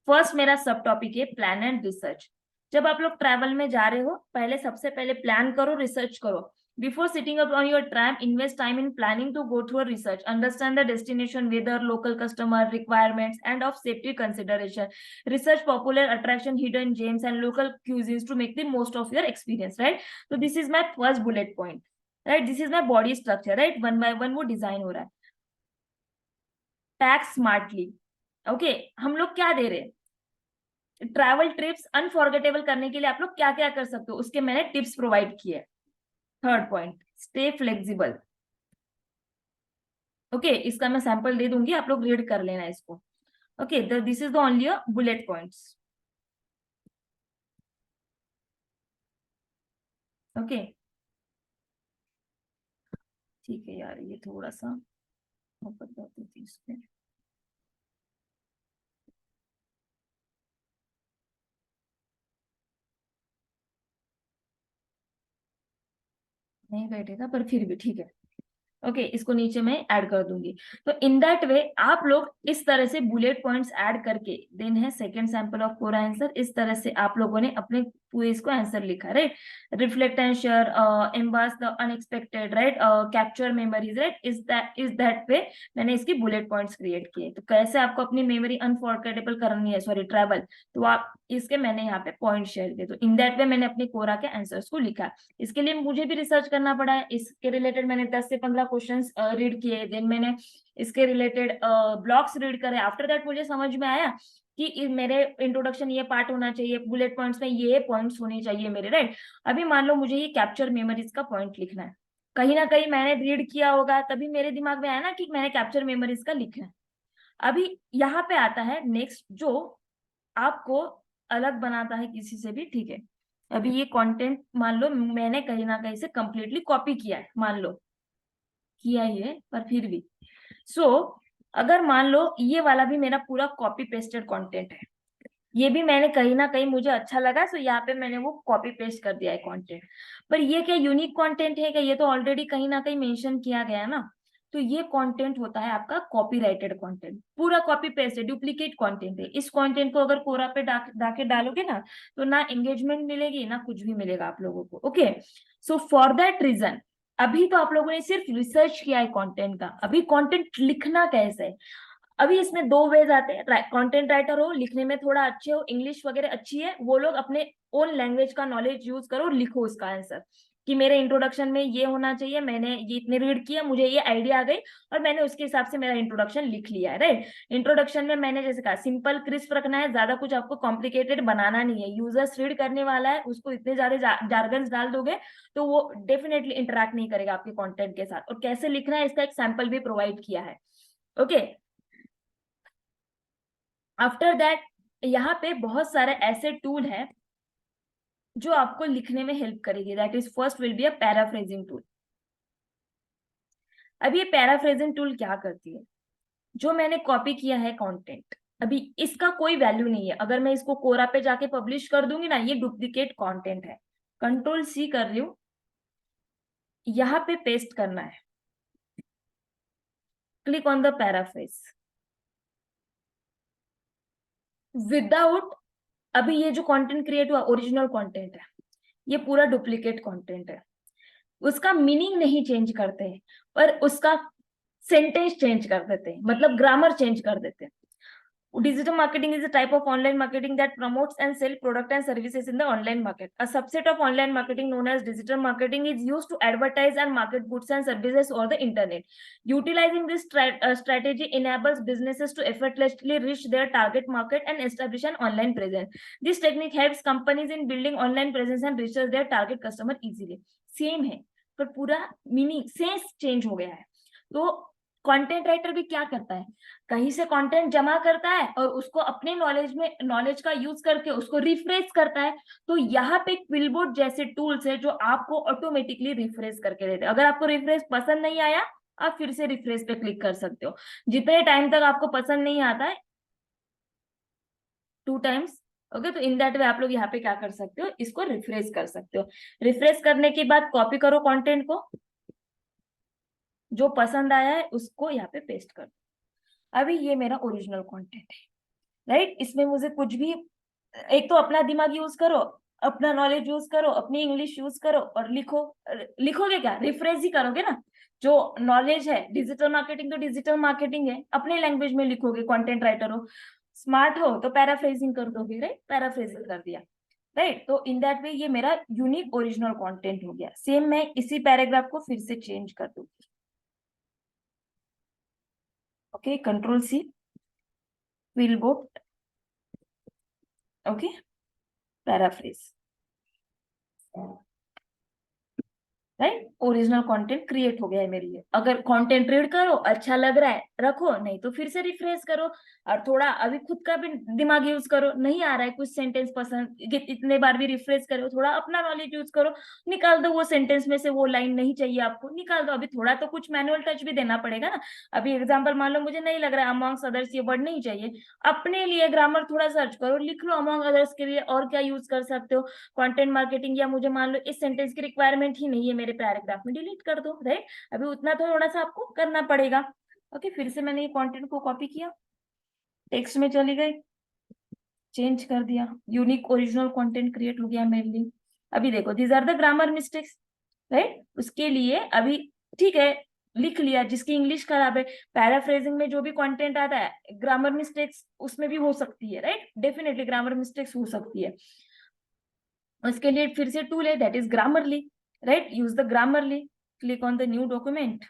first मेरा सब topic है plan and research. जब आप लोग travel में जा रहे हो, पहले सबसे पहले प्लान करो, रिसर्च करो। Before sitting up on your tram, invest time in planning to go through a research. Understand the destination, weather, local customer requirements, and of safety consideration. Research popular attraction, hidden gems, and local cuisines to make the most of your experience, right? So this is my first bullet point, right? This is my body structure, right? One by one वो design हो रहा है। Pack smartly, okay. हम लोग क्या दे रहे हैं, travel trips unforgettable करने के लिए आप लोग क्या क्या कर सकते हो, उसके मैंने टिप्स प्रोवाइड किए। Third point, stay flexible, okay. इसका मैं सैंपल दे दूंगी, आप लोग रीड कर लेना इसको, okay. This is the only bullet points, okay. ठीक है यार, ये थोड़ा सा बताती थी इसमें, नहीं बैठेगा पर फिर भी ठीक है, ओके। इसको नीचे मैं ऐड कर दूंगी। तो इन दैट वे आप लोग इस तरह से बुलेट पॉइंट्स ऐड करके, देन है second sample of Quora answer, इस तरह से आप लोगों ने अपने पूरे इसको आंसर लिखा, right. Reflect and share, embrace the unexpected, right, capture memories, right. Is that way मैंने इसकी बुलेट पॉइंट्स क्रिएट किए। तो कैसे आपको अपनी मेमोरी अनफॉरगेटेबल करनी है, सॉरी ट्रैवल, तो आप इसके मैंने यहाँ पे पॉइंट शेयर किए। तो इन दैट वे मैंने अपनी कोरा के आंसर्स को लिखा। इसके लिए मुझे भी रिसर्च करना पड़ा है, इसके रिलेटेड मैंने 10 से 15 क्वेश्चंस रीड किए, देन मैंने इसके रिलेटेड ब्लॉग्स रीड करे। आफ्टर दैट मुझे समझ में आया कि मेरे इंट्रोडक्शन ये पार्ट होना चाहिए, बुलेट पॉइंट्स में ये पॉइंट्स होने चाहिए मेरे, राइट। अभी मान लो मुझे ये कैप्चर मेमोरीज का पॉइंट लिखना है, कहीं ना कहीं मैंने रीड किया होगा, तभी मेरे दिमाग में आया ना कि मैंने कैप्चर मेमोरीज का लिखना है। अभी यहाँ पे आता है नेक्स्ट, जो आपको अलग बनाता है किसी से भी, ठीक है। अभी ये कंटेंट मान लो मैंने कहीं ना कहीं से कंप्लीटली कॉपी किया है, मान लो किया ही है, पर फिर भी अगर मान लो ये वाला भी मेरा पूरा कॉपी पेस्टेड कंटेंट है, ये भी मैंने कहीं ना कहीं मुझे अच्छा लगा, सो यहाँ पे मैंने वो कॉपी पेस्ट कर दिया है कंटेंट। पर ये क्या यूनिक कंटेंट है क्या? ये तो ऑलरेडी कहीं ना कहीं मेंशन किया गया है ना। तो ये कंटेंट होता है आपका कॉपीराइटेड कंटेंट, पूरा कॉपी पेस्ट है, डुप्लीकेट कंटेंट है। इस कंटेंट को अगर कोरा पे डाके डालोगे ना, तो ना एंगेजमेंट मिलेगी ना कुछ भी मिलेगा आप लोगों को। Okay, so for that reason अभी तो आप लोगों ने सिर्फ रिसर्च किया है कंटेंट का, अभी कंटेंट लिखना कैसे है। अभी इसमें दो वेज आते हैं, कंटेंट राइटर हो, लिखने में थोड़ा अच्छे हो, इंग्लिश वगैरह अच्छी है, वो लोग अपने ओन लैंग्वेज का नॉलेज यूज करो और लिखो उसका आंसर कि मेरे इंट्रोडक्शन में ये होना चाहिए, मैंने ये इतने रीड किया, मुझे ये आइडिया आ गई और मैंने उसके हिसाब से मेरा इंट्रोडक्शन लिख लिया है, राइट। इंट्रोडक्शन में मैंने जैसे कहा सिंपल क्रिस्प रखना है, ज्यादा कुछ आपको कॉम्प्लिकेटेड बनाना नहीं है। यूजर्स रीड करने वाला है, उसको इतने ज्यादा जार्गन्स डाल दोगे तो वो डेफिनेटली इंटरेक्ट नहीं करेगा आपके कंटेंट के साथ। और कैसे लिखना है इसका एक सैंपल भी प्रोवाइड किया है। ओके, आफ्टर दैट यहाँ पे बहुत सारे ऐसे टूल है जो आपको लिखने में हेल्प करेगी। That is first will be a paraphrasing tool. अब ये पैराफ्रेजिंग टूल क्या करती है? जो मैंने कॉपी किया है कंटेंट, अभी इसका कोई वैल्यू नहीं है, अगर मैं इसको कोरा पे जाके पब्लिश कर दूंगी ना, ये डुप्लीकेट कंटेंट है। कंट्रोल सी कर रही हूँ, यहाँ पे पेस्ट करना है, click on the paraphrase without. अभी ये जो कंटेंट क्रिएट हुआ ओरिजिनल कंटेंट है, ये पूरा डुप्लीकेट कंटेंट है। उसका मीनिंग नहीं चेंज करते हैं, पर उसका सेंटेंस चेंज कर देते हैं, मतलब ग्रामर चेंज कर देते हैं। Digital marketing is a type of online marketing that promotes and sell product and services in the online market. A subset of online marketing known as digital marketing is used to advertise and market goods and services over the internet. Utilizing this strategy enables businesses to effortlessly reach their target market and establish an online presence. This technique helps companies in building online presence and reach their target customer easily. Same है, पर पूरा meaning sense change हो गया है। तो content writer भी क्या करता है, कहीं से कंटेंट जमा करता है और उसको अपने नॉलेज का यूज करके उसको रिफ्रेश करता है। तो यहाँ पे क्विलबोर्ड जैसे टूल्स है जो आपको ऑटोमेटिकली रिफ्रेश करके देते हैं। अगर आपको रिफ्रेश पसंद नहीं आया, आप फिर से रिफ्रेश पे क्लिक कर सकते हो। जितने टाइम तक आपको पसंद नहीं आता है, 2 टाइम्स, ओके, तो इन दैट वे आप लोग यहाँ पे क्या कर सकते हो, इसको रिफ्रेश कर सकते हो। रिफ्रेश करने के बाद कॉपी करो कंटेंट को, जो पसंद आया है उसको यहाँ पे पेस्ट कर दो। अभी ये मेरा ओरिजिनल कंटेंट है, राइट। इसमें मुझे कुछ भी, एक तो अपना दिमाग यूज करो, अपना नॉलेज यूज करो, अपनी इंग्लिश यूज करो और लिखो। लिखोगे क्या, रिफ्रेश ही करोगे ना। जो नॉलेज है, डिजिटल मार्केटिंग तो डिजिटल मार्केटिंग है, अपने लैंग्वेज में लिखोगे। कंटेंट राइटर हो, स्मार्ट हो तो पैराफ्रेजिंग कर दोगे, राइट। पैराफ्रेजिंग कर दिया, राइट। तो इन दैट वे ये मेरा यूनिक ओरिजिनल कंटेंट हो गया। सेम मैं इसी पैराग्राफ को फिर से चेंज कर दूंगी। Okay, control C, QuillBot, okay, paraphrase, right. Original content create हो गया है मेरे लिए। अगर कंटेंट रीड करो, अच्छा लग रहा है रखो, नहीं तो फिर से रिफ्रेश करो और थोड़ा अभी खुद का भी दिमाग यूज करो। नहीं आ रहा है कुछ सेंटेंस पसंद, इतने बार भी रिफ्रेश करो, थोड़ा अपना नॉलेज यूज करो, निकाल दो वो सेंटेंस में से, वो लाइन नहीं चाहिए आपको, निकाल दो। अभी थोड़ा तो कुछ मैनुअल टच भी देना पड़ेगा ना। अभी एग्जाम्पल मान लो मुझे नहीं लग रहा है अमॉन्ग्स अदर्स ये वर्ड नहीं चाहिए, अपने लिए ग्रामर थोड़ा सर्च करो, लिख लो अमॉन्ग अदर्स के लिए और क्या यूज कर सकते हो। कंटेंट मार्केटिंग, या मुझे मान लो इस सेंटेंस की रिक्वायरमेंट ही नहीं है मेरे पैराग्राफ में, डिलीट कर दो, राइट। अभी उतना तो थोड़ा सा आपको करना पड़ेगा। ओके, फिर से मैंने ये कंटेंट को कॉपी किया, टेक्स्ट में चली गई, चेंज कर दिया, यूनिक ओरिजिनल कंटेंट क्रिएट हो गया मेरे लिए। अभी देखो, these are the grammar mistakes, right. उसके लिए अभी ठीक है, लिख लिया। जिसकी इंग्लिश खराब है, पैराफ्रेजिंग में जो भी कंटेंट आता है, ग्रामर मिस्टेक्स उसमें भी हो सकती है, राइट। डेफिनेटली ग्रामर मिस्टेक्स हो सकती है। उसके लिए फिर से टूल है, that is Grammarly, right. Use the Grammarly, click on the new document,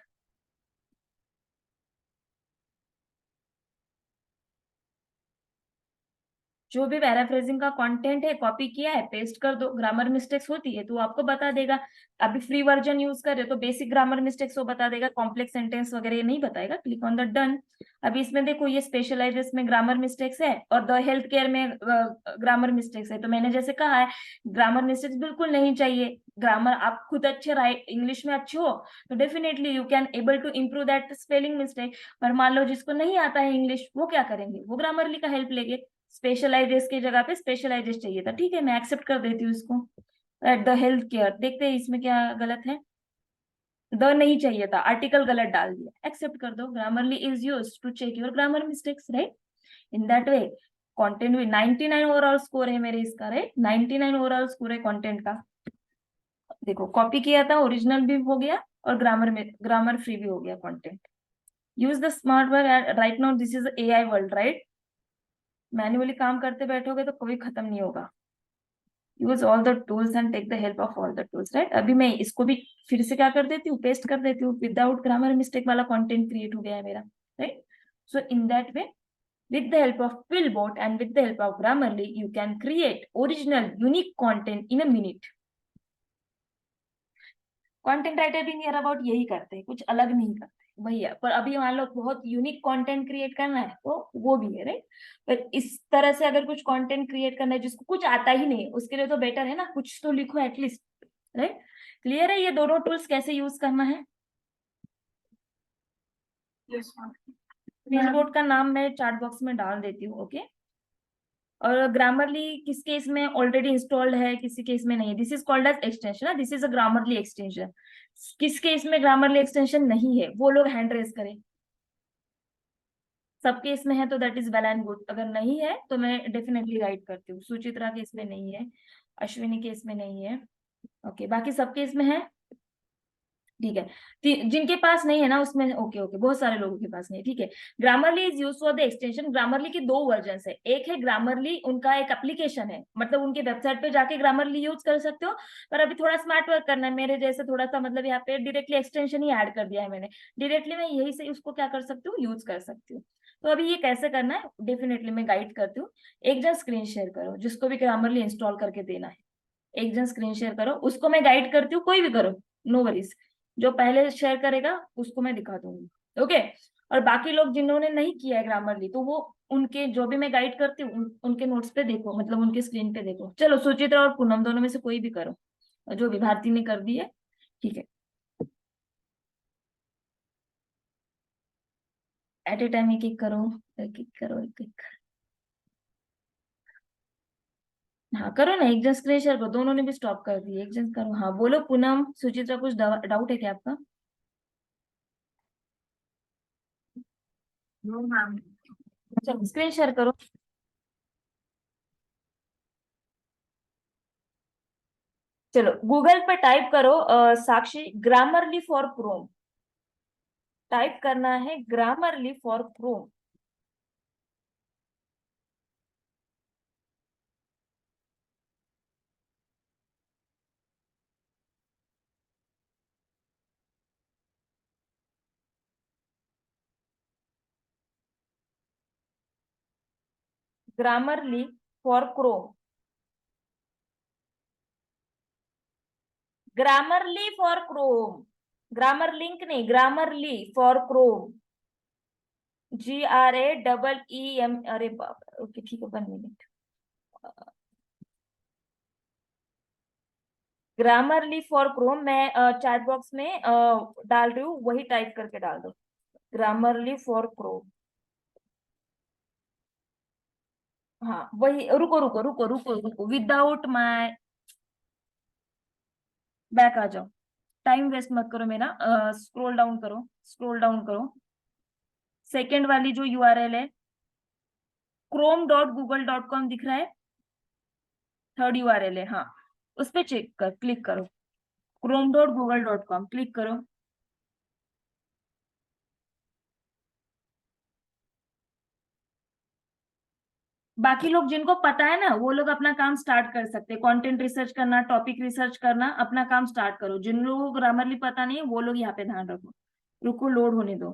जो भी पैराफ्रेजिंग का कंटेंट है कॉपी किया है पेस्ट कर दो, ग्रामर मिस्टेक्स होती है तो वो आपको बता देगा। अभी फ्री वर्जन यूज कर रहे हो तो बेसिक ग्रामर मिस्टेक्स वो बता देगा, कॉम्प्लेक्स सेंटेंस वगैरह नहीं बताएगा। Click on the done. अभी इसमें देखो ये स्पेशलाइजेस में ग्रामर मिस्टेक्स है और द हेल्थ केयर में ग्रामर मिस्टेक्स है। तो मैंने जैसे कहा है ग्रामर मिस्टेक्स बिल्कुल नहीं चाहिए। ग्रामर आप खुद अच्छे राइट इंग्लिश में अच्छे हो तो definitely you can able to improve that spelling mistake. पर मान लो जिसको नहीं आता है इंग्लिश वो क्या करेंगे, वो ग्रामरली का हेल्प लेंगे। स्पेशलाइजेस की जगह पे स्पेशलाइजेस चाहिए था, ठीक है मैं एक्सेप्ट कर देती हूँ इसको। एट द हेल्थ केयर देखते हैं इसमें क्या गलत है, द नहीं चाहिए था, आर्टिकल गलत डाल दिया, एक्सेप्ट कर दो। Grammarly is used to check your grammar mistakes, right. In that way content भी 99 ओवरऑल स्कोर है मेरे इसका, राइट। 99 ओवरऑल स्कोर है कंटेंट का। देखो कॉपी किया था, ओरिजिनल भी हो गया और ग्रामर फ्री भी हो गया content. Use the smart work. Right now this is AI world, right. Manually काम करते बैठोगे तो कभी खत्म नहीं होगा। Use all the tools and take the help of all the tools, right. अभी मैं इसको भी फिर से क्या कर देती हूँ, पेस्ट कर देती हूँ। विदाउट ग्रामर मिस्टेक वाला कंटेंट क्रिएट हो गया है मेरा, right. So in that way with the help of Quillbot and with the help of Grammarly you can create original unique content in a minute. Content writer भी near about यही करते हैं, कुछ अलग नहीं करते भैया। पर अभी मान लो बहुत यूनिक कंटेंट क्रिएट करना है तो वो भी है, राइट। पर इस तरह से अगर कुछ कंटेंट क्रिएट करना है जिसको कुछ आता ही नहीं उसके लिए तो बेटर है ना कुछ तो लिखो एटलीस्ट, राइट। क्लियर है ये दोनों टूल्स कैसे यूज करना है। Yes, ma'am. क्विलबोट का नाम मैं चैट बॉक्स में डाल देती हूँ, ओके। और ग्रामरली किस केस में ऑलरेडी इंस्टॉल्ड है, किसी केस में नहीं है। This is called as extension, this is a Grammarly extension. किस केस में ग्रामरली एक्सटेंशन नहीं है वो लोग हैंड रेज करें। सब केस में है तो that is well and good, अगर नहीं है तो मैं डेफिनेटली गाइड करती हूँ। सुचित्रा केस में नहीं है, अश्विनी केस में नहीं है, ओके। बाकी सब केस में है, ठीक है। जिनके पास नहीं है ना उसमें ओके ओके, बहुत सारे लोगों के पास नहीं है, ठीक है। Grammarly is use for the extension. Grammarly के दो वर्जन है, एक है ग्रामरली उनका एक एप्लीकेशन है, मतलब उनके वेबसाइट पे जाके ग्रामरली यूज कर सकते हो। पर अभी थोड़ा स्मार्ट वर्क करना है मेरे जैसे, थोड़ा सा मतलब यहाँ पे डायरेक्टली एक्सटेंशन ही ऐड कर दिया है मैंने। डायरेक्टली मैं यही से उसको क्या कर सकती हूँ, यूज कर सकती हूँ। तो अभी ये कैसे करना है डेफिनेटली मैं गाइड करती हूँ। एक जन स्क्रीन शेयर करो जिसको भी ग्रामरली इंस्टॉल करके देना है, एक जन स्क्रीन शेयर करो, उसको मैं गाइड करती हूँ, कोई भी करो नो वरीज। जो पहले शेयर करेगा उसको मैं दिखा दूंगी, ओके। और बाकी लोग जिन्होंने नहीं किया है ग्रामरली तो वो उनके जो भी मैं गाइड करती हूँ उनके नोट्स पे देखो, मतलब उनके स्क्रीन पे देखो। चलो सुचित्रा और पूनम दोनों में से कोई भी करो, जो भी भारती ने कर दी है, ठीक है। एट ए टाइम एक एक करो, एक एक करो, एक एक। हाँ करो ना, एक जन स्क्रीन शेयर करो, दोनों ने भी स्टॉप कर दिए, एक जन करो। हाँ बोलो पूनम सुचित्रा, कुछ डाउट है क्या आपका। No, ma'am. चलो स्क्रीन शेयर करो। चलो गूगल पे टाइप करो साक्षी ग्रामरली फॉर क्रोम। टाइप करना है Grammarly for Chrome. Grammarly for Chrome, Grammarly for Chrome, grammar link नहीं, ग्रामरली फॉर क्रोम। GRAEEM, अरे बाप रे, ओके ठीक है 1 मिनट। ग्रामरली फॉर क्रोम मैं चैट बॉक्स में डाल रही हूँ, वही टाइप करके डाल दो, ग्रामरली फॉर क्रोम। हाँ वही, रुको रुको रुको रुको रुको, विदाउट माय बैक आ जाओ, टाइम वेस्ट मत करो मेरा। स्क्रॉल डाउन करो, स्क्रॉल डाउन करो। सेकेंड वाली जो यूआरएल है chrome.google.com दिख रहा है, थर्ड यूआरएल है, हाँ उस पे चेक कर, क्लिक करो। chrome.google.com क्लिक करो। बाकी लोग जिनको पता है ना वो लोग अपना काम स्टार्ट कर सकते हैं, कंटेंट रिसर्च करना, टॉपिक रिसर्च करना, अपना काम स्टार्ट करो। जिन लोगों को ग्रामरली पता नहीं है वो लोग यहाँ पे ध्यान रखो। रुको लोड होने दो।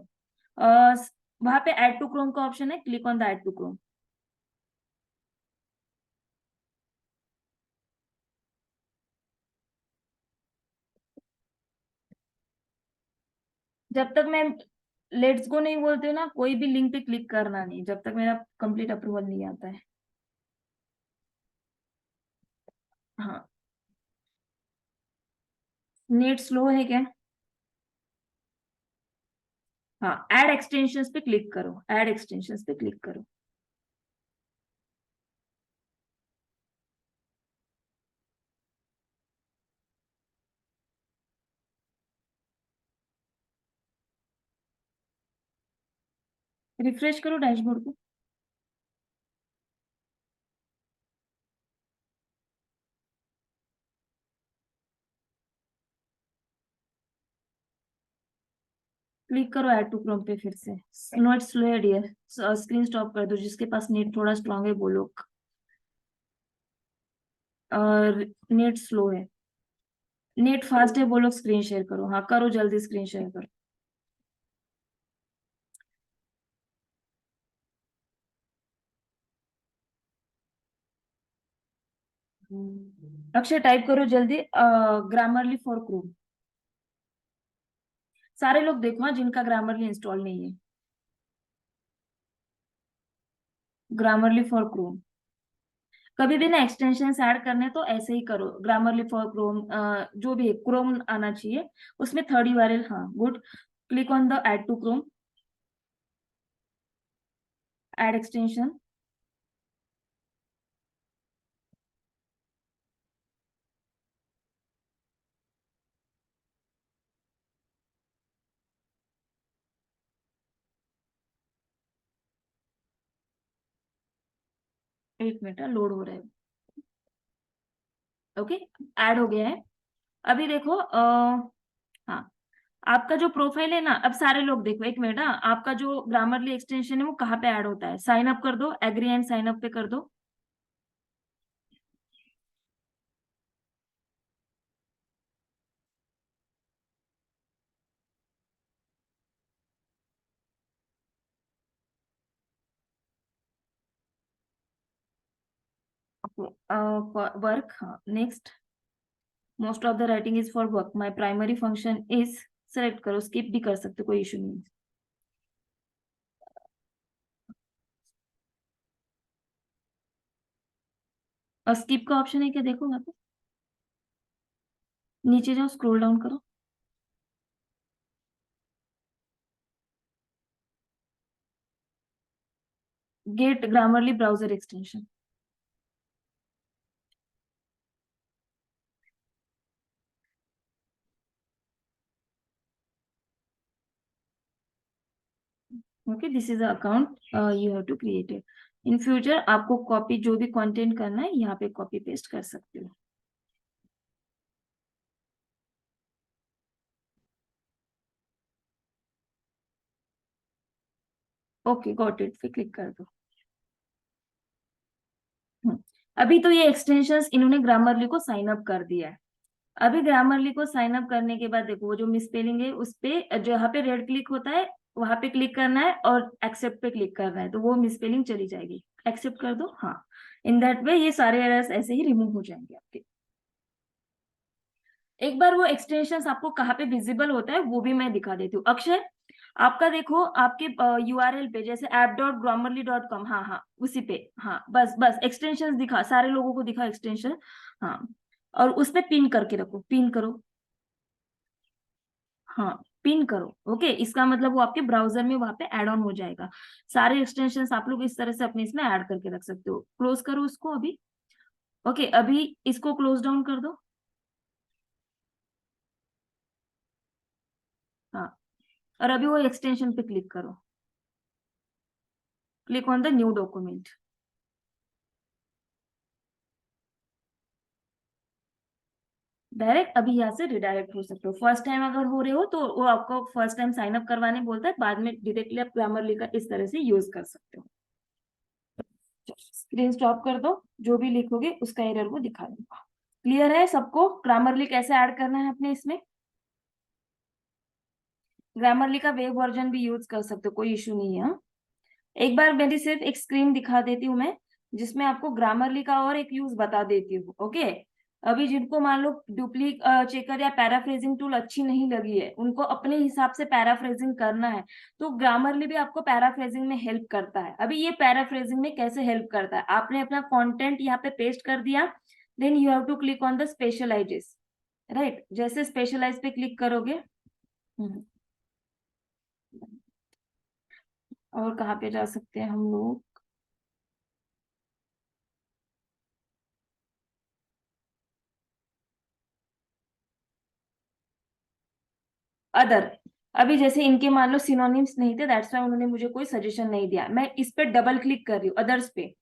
वहां पे ऐड टू क्रोम का ऑप्शन है, click on the add to Chrome. जब तक मैं लेट्स गो नहीं बोलती हूँ ना, कोई भी लिंक पे क्लिक करना नहीं जब तक मेरा कंप्लीट अप्रूवल नहीं आता है। हाँ, नेट स्लो है क्या? हाँ, ऐड एक्सटेंशंस पे क्लिक करो, ऐड एक्सटेंशंस पे क्लिक करो। रिफ्रेश करो डैशबोर्ड को। क्लिक करो ऐड टू क्रोम पे फिर से। नोट स्लो है डियर, स्क्रीन स्टॉप कर दो, जिसके पास नेट थोड़ा स्ट्रांग है वो लोग। और नेट स्लो है, नेट फास्ट है वो लोग स्क्रीन शेयर करो। हाँ करो, जल्दी स्क्रीन शेयर करो। अक्षय टाइप करो जल्दी, ग्रामरली फॉर क्रोम। सारे लोग देखो हाँ, जिनका ग्रामरली इंस्टॉल नहीं है। Grammarly for Chrome. कभी भी ना एक्सटेंशन ऐड करने तो ऐसे ही करो, ग्रामरली फॉर क्रोम, जो भी क्रोम आना चाहिए उसमें थर्ड यूआरएल। हाँ good, click on the add to Chrome, add extension. एक मिनट लोड हो रहा है। ओके, ऐड हो गया है। अभी देखो हाँ, आपका जो प्रोफाइल है ना, अब सारे लोग देखो, एक मिनट। हाँ, आपका जो ग्रामरली एक्सटेंशन है वो कहाँ पे ऐड होता है? साइन अप कर दो, एग्री एंड साइन अप पे कर दो। वर्क, हाँ next. Most of the writing is for work, my primary function is, select करो, स्किप भी कर सकते हो, कोई इशू नहीं। और स्किप का ऑप्शन है क्या, देखो यहाँ पे नीचे जाओ, स्क्रॉल डाउन करो। Get Grammarly browser extension. Okay, this is account you have to create it. In future आपको कॉपी जो भी कंटेंट करना है यहाँ पे कॉपी पेस्ट कर सकते हो। ओके गॉट इट, फिर क्लिक कर दो। हम्म, अभी तो ये एक्सटेंशंस इन्होंने ग्रामरली को साइन अप कर दिया है। अभी ग्रामरली को साइन अप करने के बाद देखो, वो जो मिसस्पेलिंग है उस पे जहाँ पे रेड क्लिक होता है वहां पे क्लिक करना है और एक्सेप्ट पे क्लिक करना है, तो वो मिसस्पेलिंग चली जाएगी। एक्सेप्ट कर दो। हाँ, इन दैट वे ये सारे एरर्स ऐसे ही रिमूव हो जाएंगे आपके। एक बार वो एक्सटेंशन आपको कहाँ पे विजिबल होता है वो भी मैं दिखा देती हूँ। अक्षय, आपका देखो आपके यूआरएल पे जैसे app.grammarly.com, हाँ हाँ उसी पे, हाँ बस बस एक्सटेंशन दिखा, सारे लोगों को दिखा एक्सटेंशन। हाँ, और उस पे पिन करके रखो, पिन करो। हाँ, पिन करो। ओके, इसका मतलब वो आपके ब्राउजर में वहां पे ऐड ऑन हो जाएगा। सारे एक्सटेंशंस आप लोग इस तरह से अपने इसमें ऐड करके रख सकते हो। क्लोज करो उसको अभी। ओके, अभी इसको क्लोज डाउन कर दो। हाँ, और अभी वो एक्सटेंशन पे क्लिक करो, click on the new document. Direct अभी यहाँ से रिडायरेक्ट हो सकते हो। फर्स्ट टाइम अगर हो रहे हो तो वो आपको फर्स्ट टाइम साइन अप करवाने बोलता है, बाद में डायरेक्टली आप ग्रामरली का इस तरह से यूज कर सकते हो। स्क्रीन स्टॉप कर दो, जो भी लिखोगे उसका एरर वो दिखा देगा। क्लियर है सबको ग्रामरली कैसे ऐड करना है अपने इसमें? ग्रामरली का वेब वर्जन भी यूज कर सकते हो, कोई इशू नहीं है। हाँ? एक बार मेरी सिर्फ एक स्क्रीन दिखा देती हूँ मैं, जिसमें आपको ग्रामरली का और एक यूज बता देती हूँ। ओके, अभी जिनको मान लो डुप्ली चेकर या पैराफ्रेजिंग टूल अच्छी नहीं लगी है, उनको अपने हिसाब से पैराफ्रेजिंग करना है, तो ग्रामरली भी आपको पैराफ्रेजिंग में हेल्प करता है। अभी ये पैराफ्रेजिंग में कैसे हेल्प करता है, आपने अपना कंटेंट यहाँ पे पेस्ट कर दिया, then you have to click on the specializes, right. जैसे स्पेशलाइज पे क्लिक करोगे, और कहाँ पे जा सकते हैं हम लोग, अदर। अभी जैसे इनके मान लो सिनोनिम्स नहीं थे, दैट्स व्हाई उन्होंने मुझे कोई सजेशन नहीं दिया। मैं इस पे डबल क्लिक कर रही हूँ अदर्स पे,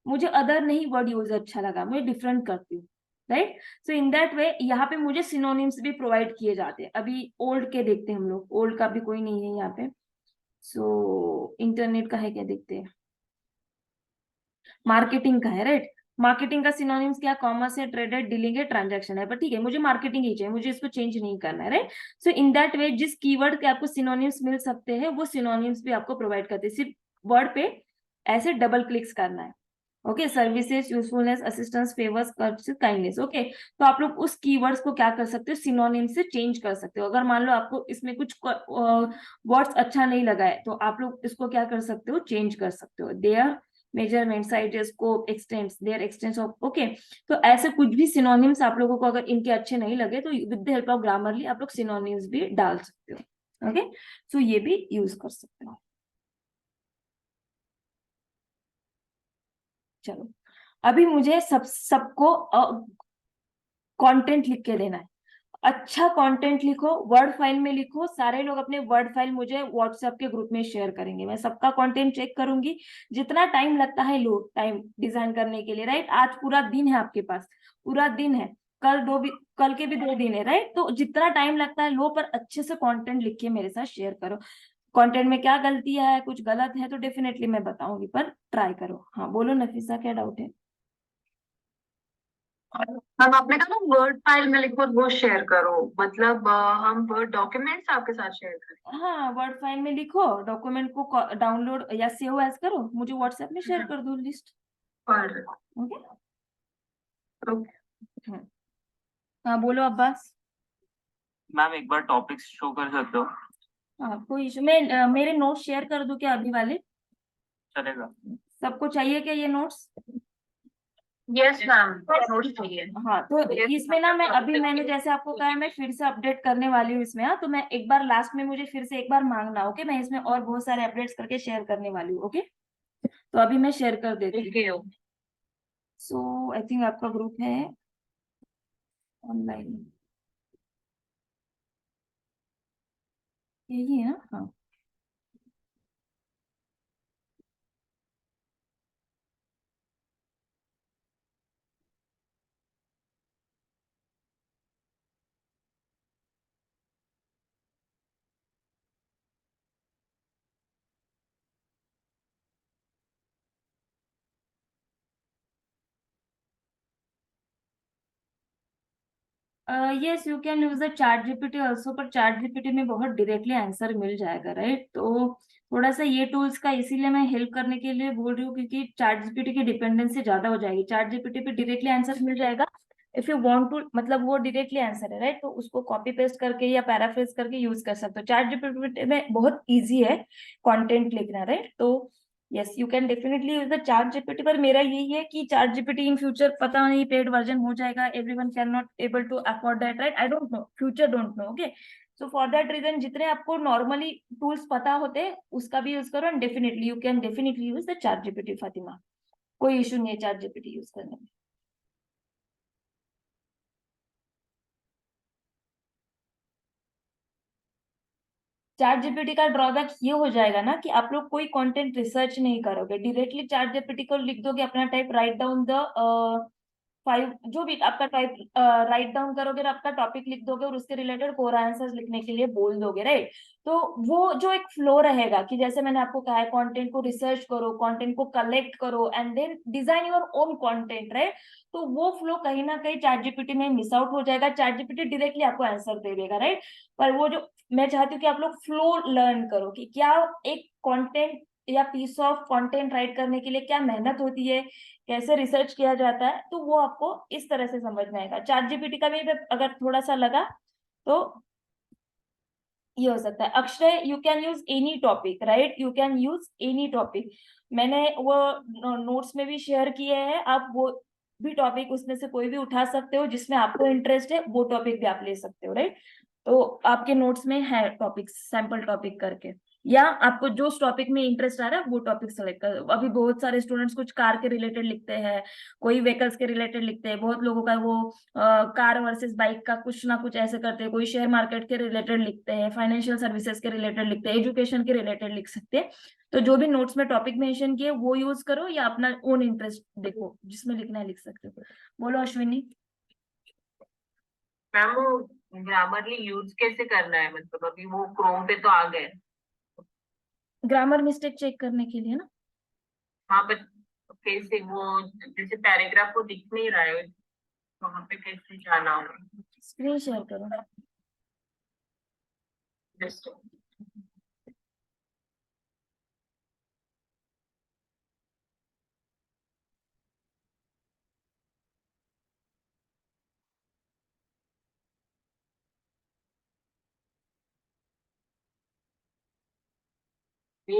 मुझे अदर नहीं वर्ड यूज अच्छा लगा, मुझे डिफरेंट करती हूँ, राइट। सो इन दैट वे यहाँ पे मुझे सिनोनिम्स भी प्रोवाइड किए जाते हैं। अभी ओल्ड के देखते हैं हम लोग, ओल्ड का भी कोई नहीं है यहाँ पे, सो इंटरनेट का है क्या देखते हैं, मार्केटिंग का है, राइट। मार्केटिंग का सिनोनिम्स क्या, कॉमर्स है, ट्रेडेड, डीलिंग है, ट्रांजैक्शन है, पर ठीक है मुझे मार्केटिंग ही चाहिए, मुझे इसको चेंज नहीं करना है, राइट। सो इन दैट वे जिस कीवर्ड के आपको सिनोनिम्स मिल सकते हैं वो सिनोनिम्स भी आपको प्रोवाइड करते हैं, सिर्फ वर्ड पे ऐसे डबल क्लिक्स करना है। Okay, services, usefulness, assistance, favours, kindness. Okay, तो आप लोग उस कीवर्ड्स को क्या कर सकते हो, सिनोनिम से चेंज कर सकते हो। अगर मान लो आपको इसमें कुछ वर्ड्स अच्छा नहीं लगा है, तो आप लोग इसको क्या कर सकते हो, चेंज कर सकते हो। Their measurement, sizes, scope, extents, their extents of, okay. तो ऐसे कुछ भी सिनोनिम्स आप लोगों को अगर इनके अच्छे नहीं लगे तो with the help of Grammarly आप लोग सिनोनिम्स भी डाल सकते हो। ओके, सो ये भी यूज कर सकते हो। चलो, अभी मुझे सबको कंटेंट लिख के देना है। अच्छा कंटेंट लिखो, वर्ड फाइल में लिखो, सारे लोग अपने वर्ड फाइल मुझे व्हाट्सएप के ग्रुप में शेयर करेंगे, मैं सबका कंटेंट चेक करूंगी। जितना टाइम लगता है लो, टाइम डिजाइन करने के लिए, राइट। आज पूरा दिन है आपके पास, पूरा दिन है, कल के भी 2 दिन है, राइट। तो जितना टाइम लगता है लो, पर अच्छे से कंटेंट लिख के मेरे साथ शेयर करो। कंटेंट में क्या गलती है, कुछ गलत है तो डेफिनेटली मैं बताऊंगी, पर ट्राई करो। हाँ बोलो नफीसा, क्या डाउट है। मैम आपने कहा ना वर्ड फाइल में लिखो और वो शेयर करो, मतलब हम वर्ड डॉक्यूमेंट्स आपके साथ शेयर करें? हाँ, वर्ड फाइल में लिखो, डॉक्यूमेंट को डाउनलोड या सेव एज करो, मुझे व्हाट्सएप में शेयर कर दो लिस्ट। और ओके, ओके। हाँ बोलो अब्बास। मैम एक बार टॉपिक्स शो कर सकते हो? हाँ कोई इशू, मैं मेरे नोट्स शेयर कर दूं क्या अभी वाले, चलेगा। सबको चाहिए क्या ये नोट्स। यस मैम, नोट्स चाहिए। हाँ तो इसमें ना मैं अभी, मैंने जैसे आपको कहा मैं फिर से अपडेट करने वाली हूँ इसमें। हाँ तो मैं एक बार लास्ट में मुझे फिर से एक बार मांगना, ओके। मैं इसमें और बहुत सारे अपडेट्स करके शेयर करने वाली हूँ, ओके। तो अभी मैं शेयर कर देती हूँ। सो आई थिंक आपका ग्रुप है ऑनलाइन, यही है ना, हाँ। Yes you can use the chat GPT also, पर चैट जीपीटी में बहुत डायरेक्टली आंसर मिल जाएगा, राइट। तो थोड़ा सा ये टूल्स का इसीलिए मैं हेल्प करने के लिए बोल रही हूँ, क्योंकि चैट जीपीटी की डिपेंडेंसी ज्यादा हो जाएगी। चैट जीपीटी पे डायरेक्टली आंसर मिल जाएगा इफ यू वांट टू, मतलब वो डायरेक्टली आंसर है, राइट। तो उसको कॉपी पेस्ट करके या पैराफ्रेज करके यूज कर सकते हो। चैट जीपीटी में बहुत ईजी है कंटेंट लिखना, राइट। तो yes you can definitely use the chat GPT, पर मेरा यही है कि चैट जीपीटी इन फ्यूचर पता नहीं पेड वर्जन हो जाएगा, everyone can not able to afford that, right. I don't know, future don't know, okay. So for that reason जितने आपको नॉर्मली टूल्स पता होते हैं उसका भी यूज करो, and definitely you can definitely use the chat GPT Fatima, कोई issue नहीं है चैट जीपीटी यूज करने में। चैट जीपीटी का ड्रॉबैक ये हो जाएगा ना कि आप लोग कोई कंटेंट रिसर्च नहीं करोगे, डायरेक्टली चैट जीपीटी को लिख दोगे अपना टाइप, राइट डाउन द 5 जो भी आपका टाइप राइट डाउन करोगे और आपका टॉपिक लिख दोगे और उसके रिलेटेड कोर आंसर्स लिखने के लिए बोल दोगे, राइट। तो वो जो एक फ्लो रहेगा कि जैसे मैंने आपको कहा है कंटेंट को रिसर्च करो, कंटेंट को कलेक्ट करो and then design your own content, right. तो वो फ्लो कहीं ना कहीं चैट जीपीटी में मिस आउट हो जाएगा। चैट जीपीटी डायरेक्टली आपको आंसर दे देगा, राइट। पर वो जो मैं चाहती हूँ कि आप लोग फ्लो लर्न करो कि क्या एक कंटेंट या पीस ऑफ कंटेंट राइट करने के लिए क्या मेहनत होती है, कैसे रिसर्च किया जाता है, तो वो आपको इस तरह से समझ में आएगा। चैट जीपीटी का भी अगर थोड़ा सा लगा तो ये हो सकता है। Akshay, you can use any topic, right, you can use any topic. मैंने वो नोट्स में भी शेयर किए हैं, आप वो भी टॉपिक उसमें से कोई भी उठा सकते हो, जिसमें आपको इंटरेस्ट है वो टॉपिक भी आप ले सकते हो, राइट। तो आपके नोट्स में है टॉपिक, सैंपल टॉपिक करके, या आपको जो टॉपिक में इंटरेस्ट आ रहा है वो टॉपिक सेलेक्ट कर। अभी बहुत सारे स्टूडेंट्स कुछ कार के रिलेटेड लिखते हैं, कोई व्हीकल्स के रिलेटेड लिखते हैं, बहुत लोगों का वो कार वर्सेस बाइक का कुछ ना कुछ ऐसे करते हैं, कोई शेयर मार्केट के रिलेटेड लिखते हैं, फाइनेंशियल सर्विसेज के रिलेटेड लिखते हैं, एजुकेशन के रिलेटेड लिख सकते हैं। तो जो भी नोट्स में टॉपिक मेंशन किए वो यूज करो, या अपना ओन इंटरेस्ट देखो, जिसमें लिखना है लिख सकते हो। बोलो अश्विनी। मैम वो ग्रामरली यूज कैसे करना है, मतलब अभी वो क्रोम पे तो आ गए। ग्रामर मिस्टेक चेक करने के लिए ना। हाँ बट कैसे वो, जैसे पैराग्राफ को दिख नहीं रहा है, वहां पे कैसे जाना होगा? स्क्रीन शेयर करो। जस्ट भी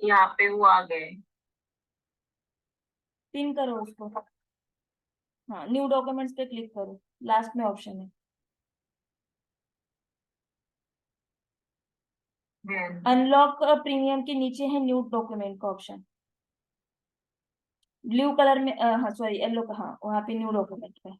यहाँ पे वो आ गए। पिन करो उसको। हाँ, न्यू डॉक्यूमेंट्स पे क्लिक करो, लास्ट में ऑप्शन है। अनलॉक प्रीमियम के नीचे है न्यू डॉक्यूमेंट का ऑप्शन, ब्लू कलर में, हाँ सॉरी येलो का, हाँ वहाँ पे न्यू डॉक्यूमेंट पे।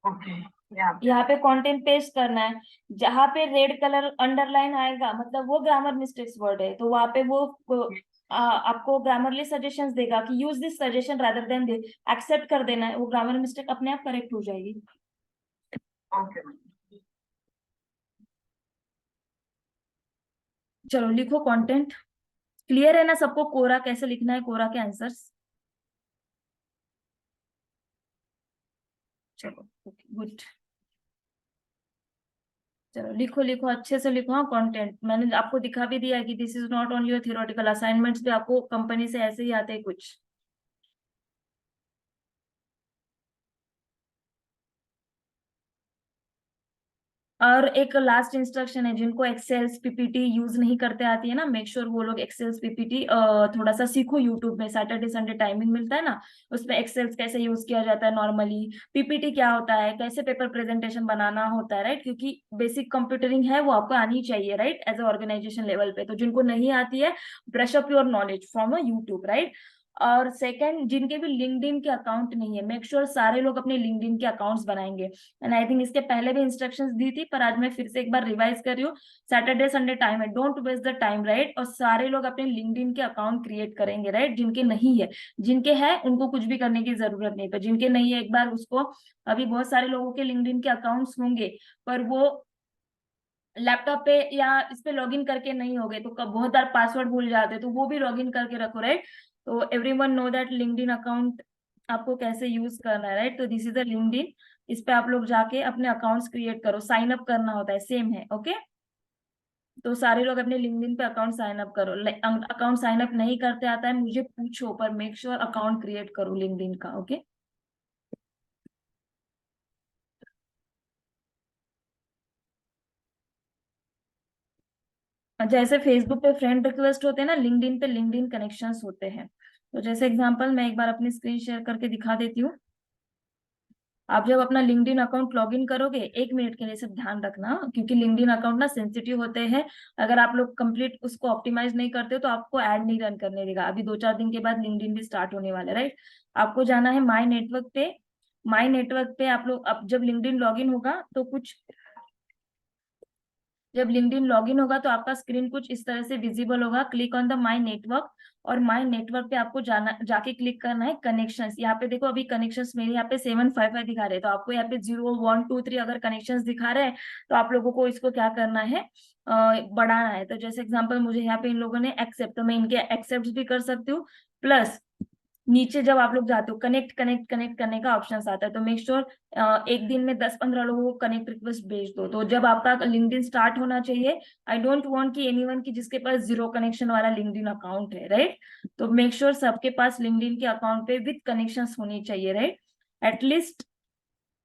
ओके, यहाँ पे यहाँ पे कंटेंट पेस्ट करना है, जहाँ पे रेड कलर अंडरलाइन आएगा मतलब वो ग्रामर मिस्टेक्स वर्ड है, तो वहाँ पे वो आपको ग्रामरली सजेशंस देगा कि use this suggestion rather than this, accept कर देना है, वो ग्रामर मिस्टेक अपने आप करेक्ट हो जाएगी। ओके। चलो लिखो कंटेंट। क्लियर है ना सबको, कोरा कैसे लिखना है, कोरा के आंसर्स। चलो गुड। चलो लिखो लिखो अच्छे से लिखो। हाँ, कंटेंट मैंने आपको दिखा भी दिया कि this is not only your theoretical assignments भी आपको कंपनी से ऐसे ही आते हैं कुछ। और एक लास्ट इंस्ट्रक्शन है, जिनको एक्सेल्स पीपीटी यूज नहीं करते आती है ना, मेक श्योर वो लोग एक्सेल्स पीपीटी थोड़ा सा सीखो। यूट्यूब में सैटरडे संडे टाइमिंग मिलता है ना, उसमें एक्सेल्स कैसे यूज किया जाता है नॉर्मली, पीपीटी क्या होता है, कैसे पेपर प्रेजेंटेशन बनाना होता है, राइट, क्योंकि बेसिक कंप्यूटरिंग है वो आपको आनी चाहिए, right, as a organization level पे। तो जिनको नहीं आती है, brush up your knowledge from a YouTube, right. और सेकंड, जिनके भी लिंक्डइन के अकाउंट नहीं है, मेक श्योर सारे लोग अपने लिंक्डइन के अकाउंट्स बनाएंगे। एंड आई थिंक इसके पहले भी इंस्ट्रक्शंस दी थी, पर आज मैं फिर से एक बार रिवाइज कर रही हूँ। सैटरडे संडे टाइम है, don't waste the time, right. और सारे लोग अपने लिंक्डइन के अकाउंट क्रिएट करेंगे, राइट। जिनके नहीं है, जिनके है उनको कुछ भी करने की जरूरत नहीं, पर जिनके नहीं है एक बार उसको, अभी बहुत सारे लोगों के लिंक्डइन के अकाउंट्स होंगे पर वो लैपटॉप पे या इस पे लॉगिन करके नहीं होगे, तो कब बहुत बार पासवर्ड भूल जाते हैं, तो वो भी लॉगिन करके रखो, राइट। तो everyone know that LinkedIn account आपको कैसे यूज करना है, राइट। तो दिस इज अ लिंक्डइन, इस पे आप लोग जाके अपने अकाउंट्स क्रिएट करो, साइन अप करना होता है, सेम है, ओके। तो सारे लोग अपने लिंक्डइन पे अकाउंट साइन अप करो। अकाउंट साइन अप नहीं करते आता है मुझे पूछो, पर मेक श्योर अकाउंट क्रिएट करो लिंक्डइन का, ओके। जैसे फेसबुक पे फ्रेंड रिक्वेस्ट होते हैं ना, लिंक्डइन पे लिंक्डइन कनेक्शंस होते हैं। तो जैसे एग्जांपल मैं एक बार अपनी स्क्रीन शेयर करके दिखा देती हूँ। आप जब अपना लिंक्डइन अकाउंट लॉगिन करोगे, 1 मिनट के लिए सिर्फ ध्यान रखना, क्योंकि लिंक्डइन अकाउंट ना सेंसिटिव होते हैं। अगर आप लोग कंप्लीट उसको ऑप्टिमाइज नहीं करते हो तो आपको ऐड नहीं रन करने देगा। अभी 2-4 दिन के बाद लिंक्डइन भी स्टार्ट होने वाला है, राइट। आपको जाना है माई नेटवर्क पे। माई नेटवर्क पे आप लोग, अब जब लिंक्डइन लॉगिन होगा तो कुछ, जब लिंक्डइन लॉगिन होगा तो आपका स्क्रीन कुछ इस तरह से विजिबल होगा। Click on the my network, और माई नेटवर्क पे आपको जाना, जाके क्लिक करना है कनेक्शंस। यहाँ पे देखो अभी कनेक्शंस मेरे यहाँ पे 755 दिखा रहे हैं, तो आपको यहाँ पे 0 1 2 3 अगर कनेक्शंस दिखा रहे हैं तो आप लोगों को इसको क्या करना है, बढ़ाना है। तो जैसे एग्जाम्पल मुझे यहाँ पे इन लोगों ने एक्सेप्ट, तो मैं इनके एक्सेप्ट भी कर सकती हूँ, प्लस नीचे जब आप लोग जाते हो कनेक्ट कनेक्ट कनेक्ट करने का ऑप्शन आता है, तो मेक श्योर एक दिन में 10-15 लोगों को कनेक्ट रिक्वेस्ट भेज दो। तो जब आपका लिंक्डइन स्टार्ट होना चाहिए, आई डोंट वांट कि एनीवन की जिसके पास 0 कनेक्शन वाला लिंक्डइन अकाउंट है, राइट। तो मेक श्योर सबके पास लिंक्डइन के अकाउंट पे विद कनेक्शंस होनी चाहिए, राइट। एटलीस्ट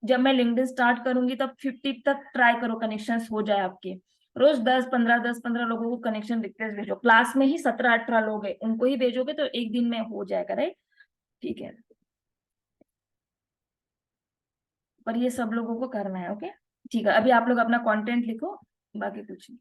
जब मैं लिंक्डइन स्टार्ट करूंगी तब 50 तक ट्राई करो कनेक्शंस हो जाए आपके। रोज 10-15 लोगों को कनेक्शन रिक्वेस्ट भेजो। क्लास में ही 17-18 लोग हैं, उनको ही भेजोगे तो एक दिन में हो जाएगा, राइट। ठीक है, पर ये सब लोगों को करना है, ओके। ठीक है, अभी आप लोग अपना कंटेंट लिखो, बाकी कुछ नहीं।